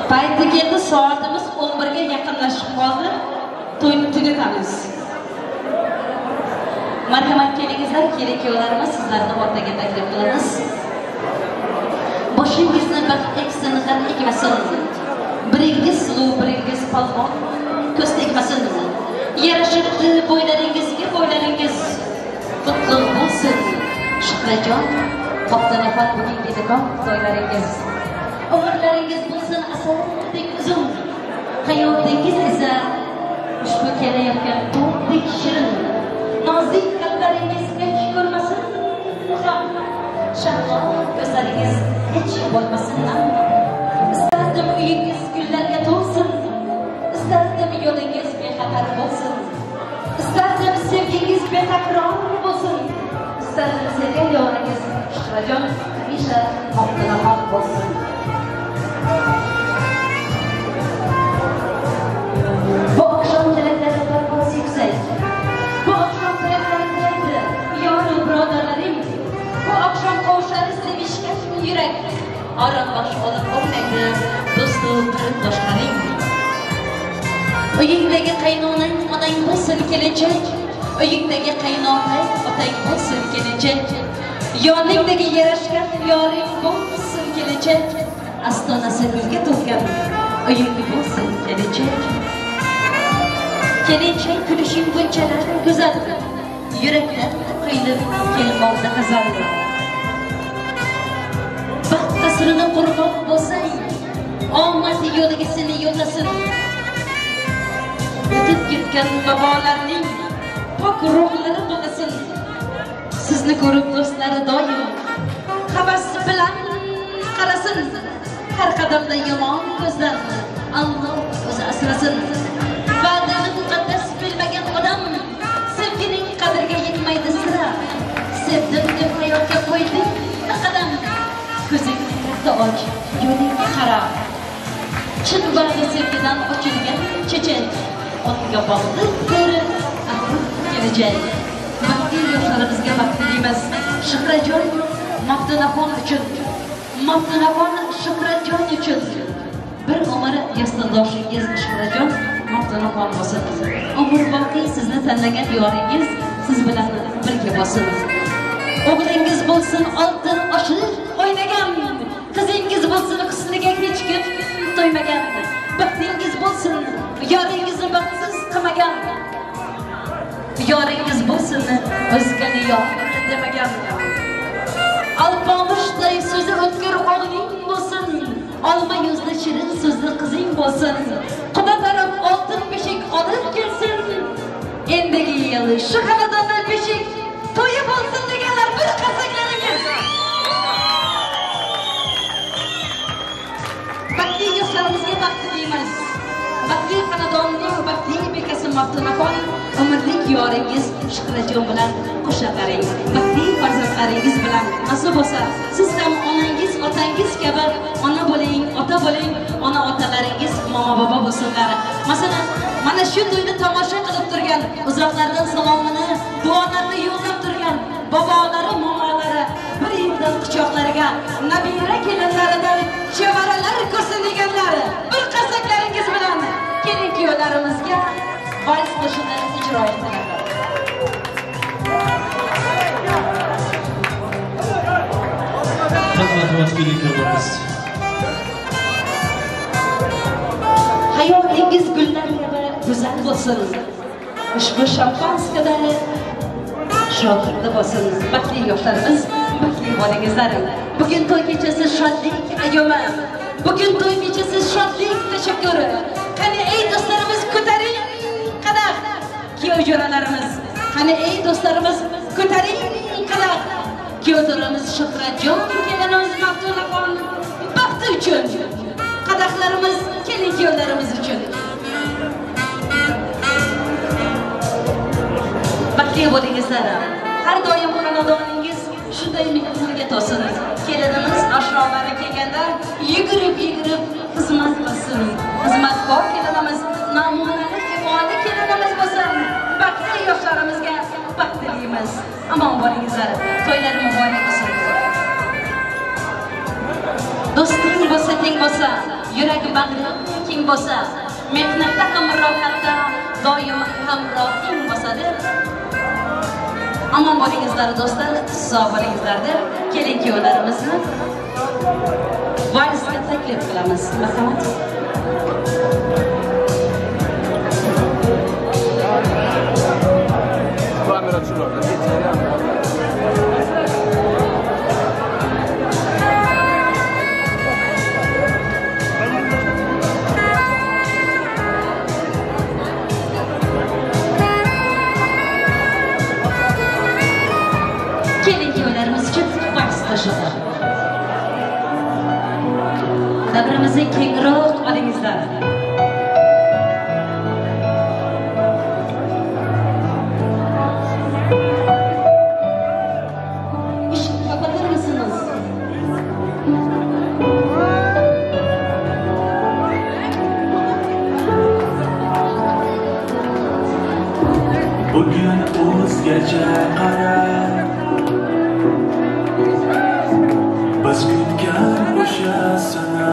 payti keldi. Soatimiz 11 ga yaqinlashib qoldi. To'yni tugatamiz. Marhamat kelingizlar, kelin kuyovlarimiz, sizlarni o'rtaga taklif qilamiz. Boshingizni baxt eksinidan ekmasin. Biringiz suluv, biringiz palvon, ko'z tegmasin. Yarashibdi bo'ylaringizga, bo'ylaringiz qutlug' bo'lsin. Shuhratjon, Maftuna bugun belikon to'ylaringiz. Umrlaringiz bo'lsin asaldek uzun. Hayotingiz esa ushbu kelayotgan to'rdek shirin. Nozik qalblaringiz hech ko'rmasin. Shahlo ko'zlaringiz hech bo'lmasin. Istardim uyingiz gullarga to'lsin. Istardim yo'lingiz bexatar bo'lsin. Istardim sevgingiz betakror bo'lsin. Istardim sevgan yoringiz Shuhratjon hamisha Maftuna bo'lsin. Bu akşam tilaklarga parvoz yuksak. Bu akşam tilaklarga yor birodarlarim. Bu akşam qo'shadi sevishga yurak. Aranbaş olib olmaydi do'stim qarindoshlaring. Uyingdagi qaynonang onang bo'lsin kelinchak. Uyingdagi qaynonang otang bo'lsin kelinchak. Yoningdagi yarashgan yoring bo'lsin kelinchak. Astonasi gulga to'lgan uying bo'lsin kelinchak. Kelinchak kulishing bunchalar go'zal. Yurakdan quyilib kelmoqda g'azal. Baxt qasrini qurbon bo'lsang, omad yo'liga seni yo'llasin. O'tib ketgan babolarning pok ruhlari bo'lasin. Sizni ko'rib do'stlari doim havas bilan qarasin. Har qadamda yomon ko'zdan Alloh o'zi asrasin. Va'dani muqaddas bilmagan odam sevgining qadriga yetmaydi sira. Sevdim deb hayotga qo'ydik qadam. Ko'zingni katta och, yo'lingga qara. Chin bag'ri sevgidan ochilgan chechak. Otga bog'liq ko'rib, kelajak. Baxtli yoshlarimizga baxt tilaymiz. Shuhratjon Maftunaxon uchun, Maftunaxon Shuhratjon uchun. Bir umr yastandoshingiz Shuhratjon Maftunaxon bo'lsin. Umr boqiy sizni tanlagan yoringiz siz bilan birga bo'lsin. O'g'lingiz bo'lsin oltin oshiq o'ynagan, qizingiz bo'lsin husniga hech kim to'ymagan. Baxtingiz bo'lsin yoringizni baxtsiz qilmagan. Yoringiz bo'lsin o'zgani yor demagan. Alpomushday so'zi o'tkir o'g'ling bo'lsin. Olma yuzli shirin so'zli qizing bo'lsin. Xudo taraf oltin beshik olib kelsin. Endigi yil shu xonadonda beshik to'yi bo'lsin deganlar bir qasaklaringiz. farzandlaringiz bilan nasib bo'lsa, siz ham onangiz, otangiz kabi ona bo'ling, ota bo'ling, ona otalaringiz mama bobo bo'lsinlar. Masalan, mana shu to'yni tomosha qilib turgan, uzoqlardan salomini, duolarini yo'llab turgan bobolari, momalari, bir yildan quchoqlariga nabira kelinlaridan chevaralar ko'rsin deganlari, bir qasaklaringiz bilan kelin kuyovlarimizga vals qo'shiqlarini ijro etdilar. Hayotingiz gullar kabi go'zal bo'lsin. Ushbu shampanskadagi shogirdlar bo'lsin. Baxtli yoshlarimiz, baxtli bolangizlar. Bugun to'y kechasi shodlik ayyoma. Bugun to'y kechasi shodlik tashakkuri. Qani ey do'stlarimiz ko'taring qadam. Kuyov jo'ralarimiz, qani ey do'stlarimiz ko'taring qadam. Kuyovlarimiz Shuhratjon kelinimiz Maftunaxon baxti uchun. Qadaqlarimiz kelin kuyovlarimiz uchun. Baxtli bo'lingizlar. Har doim xonadoningiz shunday mehrga to'sin. Kelinimiz ashrolari kelganda yugurib xizmat qilsin. Xizmatkor kelinimiz, namunali ifoli kelinimiz bo'lsin. Baxtli yoshlarimizga baxt tilaymiz. Amon bo'lingizlar. To'ylari muborak bo'lsin. Do'sting bo'lsa, teng bo'lsa, yuragi bag'ri keng bo'lsa, mehnatda ham rohatda doim hamrohing bo'lsa-da. Amon bo'lingizlar do'stlar, sog' bo'lingizlar deb kelin kuyovlarimizni valsga taklif qilamiz. Marhamat. Dabrimizni kengroq olingizlar. Eshik kapatar mısınız?
Bugün o'zgacha qarab biz kutgan o'sha sana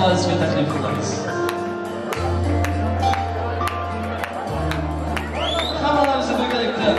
ifodasiga taklif qilamiz. Hammalarimizni birgalikda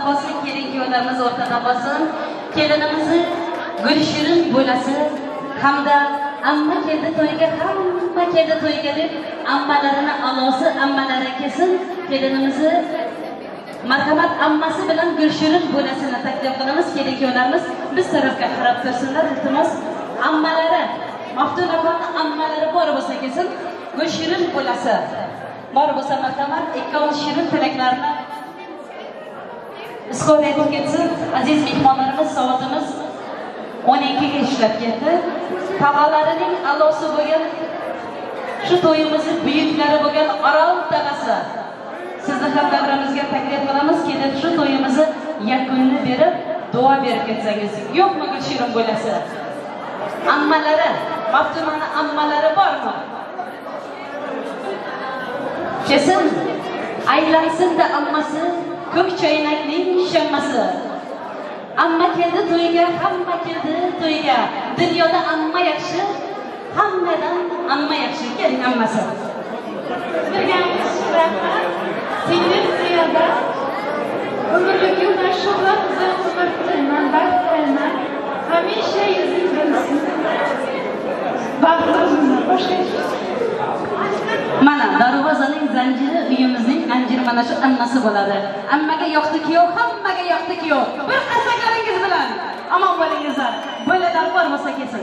qolsin, kelin-kuyovlarimiz o'rtada qolsin. Kelinimizni Gulshirin bo'lasi hamda amma keldi to'yga, hamma keldi to'yga deb ammalarini alosi ammalari kelsin. Kelinimizni marhamat ammasi bilan Gulshirin bo'lasini taklif qilamiz. Kelin-kuyovlarimiz biz tarafga qarab tursinlar, iltimos. Ammalari, Maftuna xonning ammalari bor bo'lsa kelsin. Gulshirin bo'lasi bor bo'lsa marhamat ikkovimiz shirin tilaklarni izhor etib ketsin. Aziz mehmonlarimiz, soatimiz 12 ga ishlab ketdi. Tog'alarining alosi bo'lgan shu to'yimizni buyuklari bo'lgan Orol tog'asi sizni ham davramizga taklif qilamiz. Kelib shu to'yimizni yakunini berib, duo berib ketsangiz. Yo'qmi Gulshirin bo'lasi? Ammalari, Maftunani ammalari bormi? Kesin aylansin-da ammasi, ko'k choynakning shammasi. Amma keldi to'yga, hamma keldi to'yga. Dunyoda amma yaxshi, hammadan amma yaxshi. Keling ammasi.
Birgamiz rahmat. Singlim ziyoda. Umrlik yo'llar shuhrat bilan umr tilayman, baxt tilayman. Hamisha yuzing bo'lsin. Baxtimizni boshqa
mana darvozaning zanjiri uyimizning anjiri mana shu ammasi bo'ladi. Ammaga yoqdi kuyov, hammaga yoqdi kuyov. Bir qarsakaringiz bilan omon bo'lingizlar. Bo'lalar bor bo'lsa kelsin.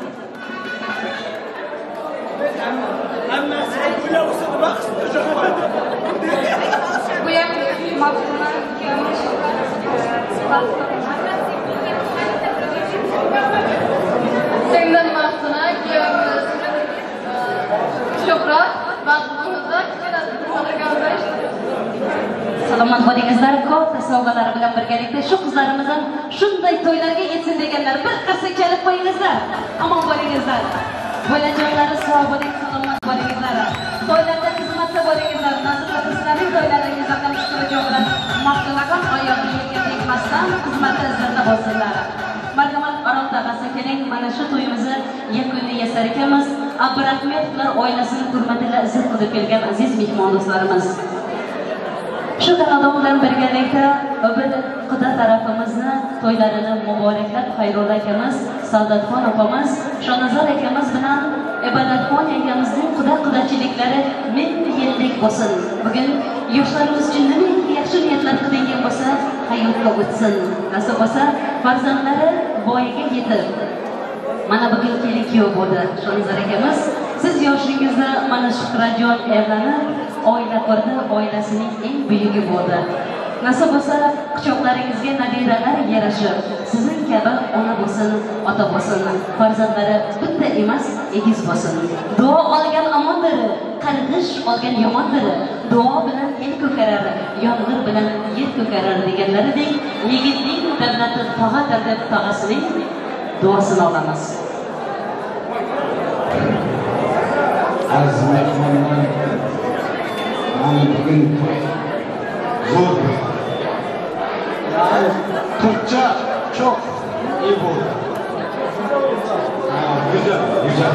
Ammasi bo'lavsin vaqt.
Bu ham Maftuna kuyovimiz Singlim Maftuna kuyovimiz Şöhrat Maftuna
Salomat bo'lingizlar, katta sovg'alar bilan birgalikda shu qizlarimiz ham shunday to'ylarga yetsin deganlar. Bir qarsak chalib qo'yingizlar. Omon bo'lingizlar. Bo'lajonlari sog' bo'ling, salomat bo'lingizlar. To'ylarda xizmatda bo'lingizlar. Nasib qilsa sizlarning to'ylaringizda ham ishtirok bilan Maftunaxon oyog'i yerga tegmasdan xizmatda izlarda bo'lsinlar. Marhamat, Orol tog'asi keling, mana shu to'yimizni yakunini yasar ekanmiz. Abdurahmetovlar oilasini hurmatila izzat qilib kelgan aziz mehmon do'stlarimiz. Shu xonadon bilan birgalikda bir quda tarafimizni to'ylarini muboraklab Xayrulla akamiz, Saodatxon opamiz, Shonazor akamiz bilan Ibodatxon akamizning quda-qudachiliklari ming yillik bo'lsin. Bugun yoshlarimiz uchun nima yaxshi niyatlar qilingan bo'lsa, hayotga o'tsin. Nasib bo'lsa, farzandlari voyaga yetib mana bugun kelin-kuyov bo'ldi. Shonazor akamiz, siz yoshingizda mana Shuhratjon evlanib, oila qurdi, oilasining eng buyugi bo'ldi. Nasib bo'lsa, quchoqlaringizga nabiralar yarashib, sizning kabi ona bo'lsin, ota bo'lsin, farzandlari bitta emas, egiz bo'lsin. Duo olgan omondir, qarg'ish olgan yomondir. Duo bilan el ko'karar, yomg'ir bilan yer ko'karar deganlaridek, yigitning davlati tog'adir deb tog'asining duosini olamiz.
Aziz mehmonlar, mana bugun zo'r. Turkcha çok iyi bo'ldi. Güzel, güzel.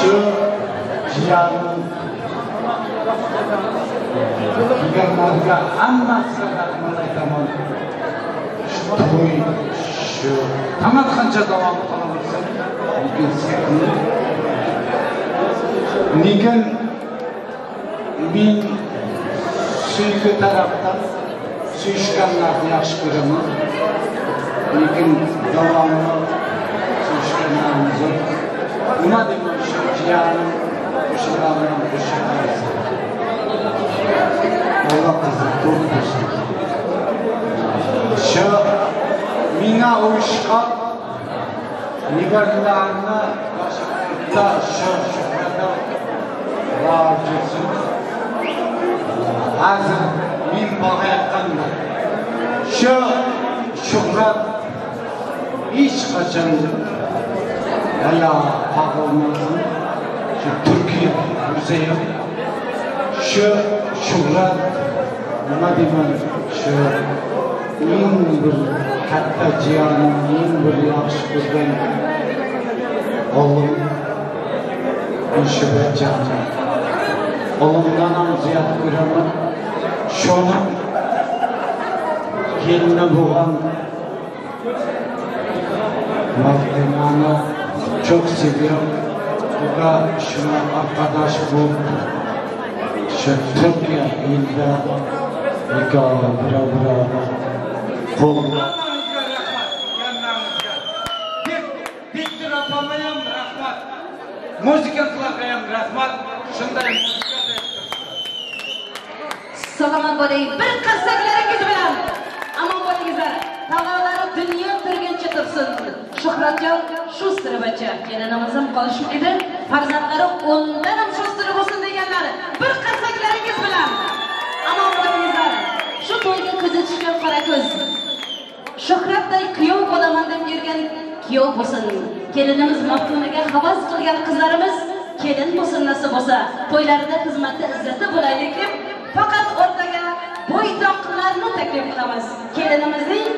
Şu jiyanim deganlarga hammasiga rahmat aytaman. Shu to'y, shu tamat qancha davom qilaversa, lekin sekini lekin men suygi tarafdan suyishganlarni yaxshi ko'raman. Lekin davomli suyishganlarimiz yo'q. Nima deyman, shu jiyanim o'shalarni qo'shib Allah qizni to'g'ri bo'lsin. Shu menga uyushgan nigarlarni boshqa shuhrada rojisi hozir men boqayotganman. Shu shuhrat hech qachon qolmasin. Shu Turkiya muzeyi shu shuhrat nima deyman, shu eng bir katta jiyanim, eng bir yaxshi ko'rgan o'g'lim shu bachani. O'g'limdan ham ziyod ko'raman. Shuni geline boğan Maftuna'nı çok seviyorum. Bu da şuna arkadaş bu şu Türkiye ilde nikahı bira kolda. Bitti rapamayam rahmat. Müzikantlargayam rahmat. Şunday
Salamat bo'ling. Bir qarsaklaringiz bilan. Aman bo'lingizlar. Tog'alari dunyo turgancha tursin. Shuhratjon shu sirbacha. Kelinimizim qolishmaydi. Farzandlari o'ndan ham shu sir bo'lsin deganlari. Bir qarsaklaringiz bilan. Aman bo'lingizlar. Shu to'yga ko'zi tushgan qora ko'z. Shuhratday kuyov bo'laman deb yurgan kuyov bo'lsin. Kelinimiz Maftunaga havas qilgan qizlarimiz kelin bo'lsin nasib bo'lsa, to'ylarida xizmatda izzati bo'laylik deb faqat o'rtaga bo'ydoqlarni taklif qilamiz. Kelinimizning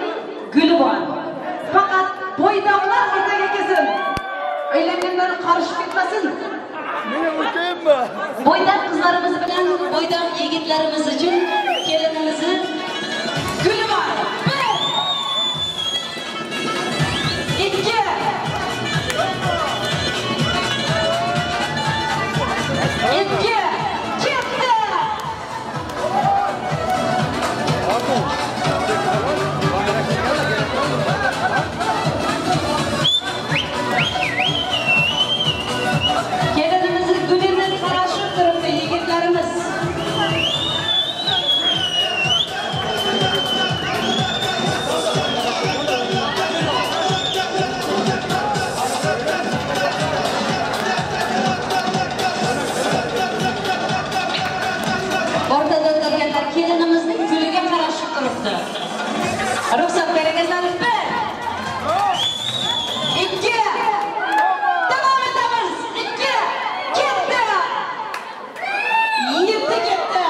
guli bor. Faqat bo'ydoqlar o'rtaga kelsin. Uylanganlar qarishib ketmasin. Meni o'taymi? Bo'ydoq qizlarimiz bilan bo'ydoq yigitlarimiz uchun kelinimizning guli bor. 1 2 Gelinimizin gülünden karışık durumda yigitlerimiz. Ortada durganlar kelinimizning gülüge karışık durumda. Ruhsat beringizlar. 1 2 Devam edemiz. 2 Gitti. Gitti gitti.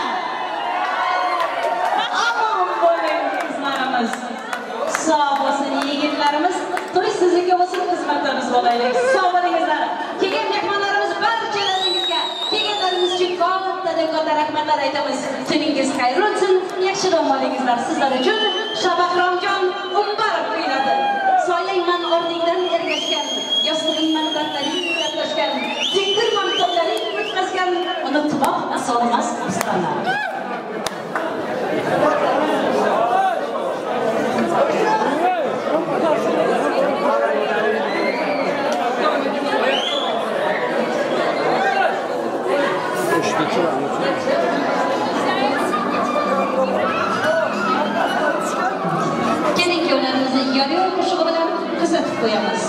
Aman bo'ling kızlarımız. Sağ olsun yigitlerimiz. To'y sizniki olsun xizmatimiz bo'laylik. Sağ bo'lingizlar. Kelgan mehmonlarimiz barchalaringizga kelganlarimiz uchun katta rahmatlar aytamiz. Tuningiz xayr o'tsin. Yaxshi dam olingizlar. Sizlar uchun Shabaqromjon Umbarov kuyladi. Soyangman o'rningdan ergashgan, yostig'ingman dardlaring gaplashgan, jekdirman to'plaring o'tkazgan, uni tuboq asolmas ustalar. Keling yo'llarimizni yarıyor qo'shig'i bilan kuzatib qo'yamiz.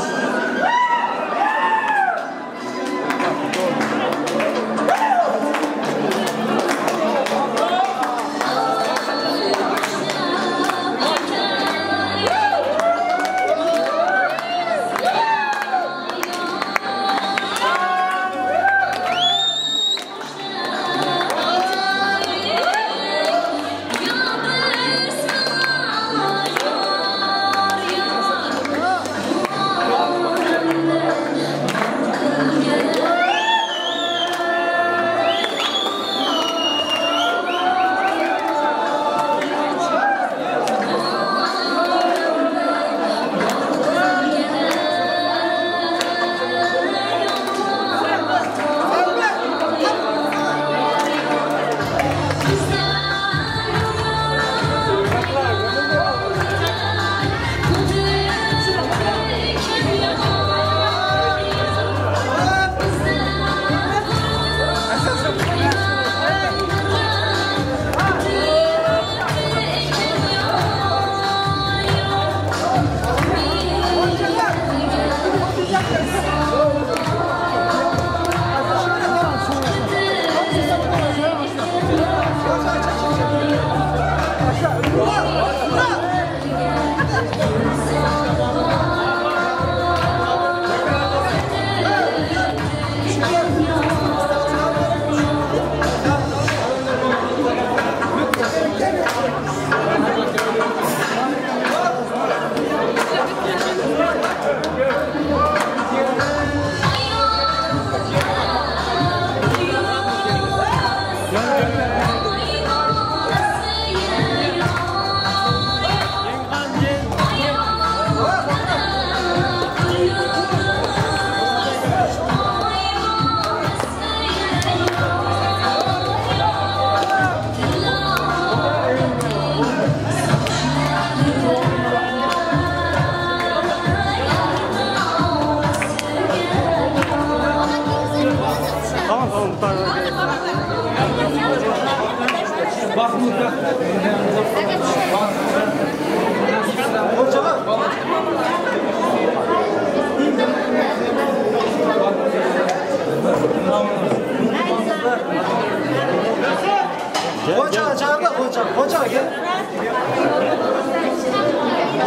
Hoca çağırdı hoca. Hoca gel.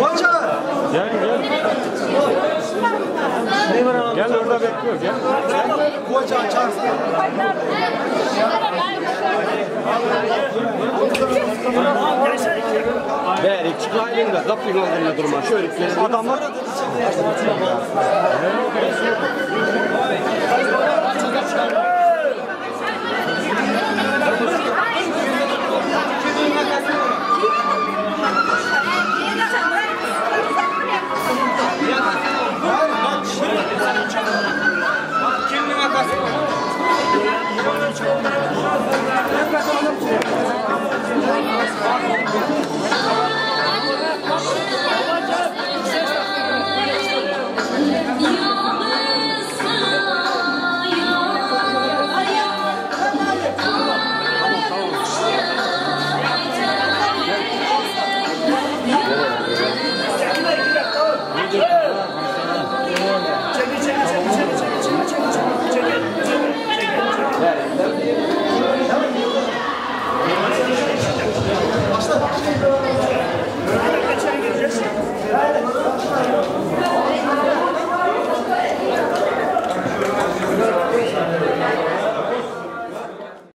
Hoca.
Gel. Gel orada bekliyor gel.
Hoca çağırsın.
Ver çıkayım da kapıyı aldığında durma. Şöyle adamlar.
Hoca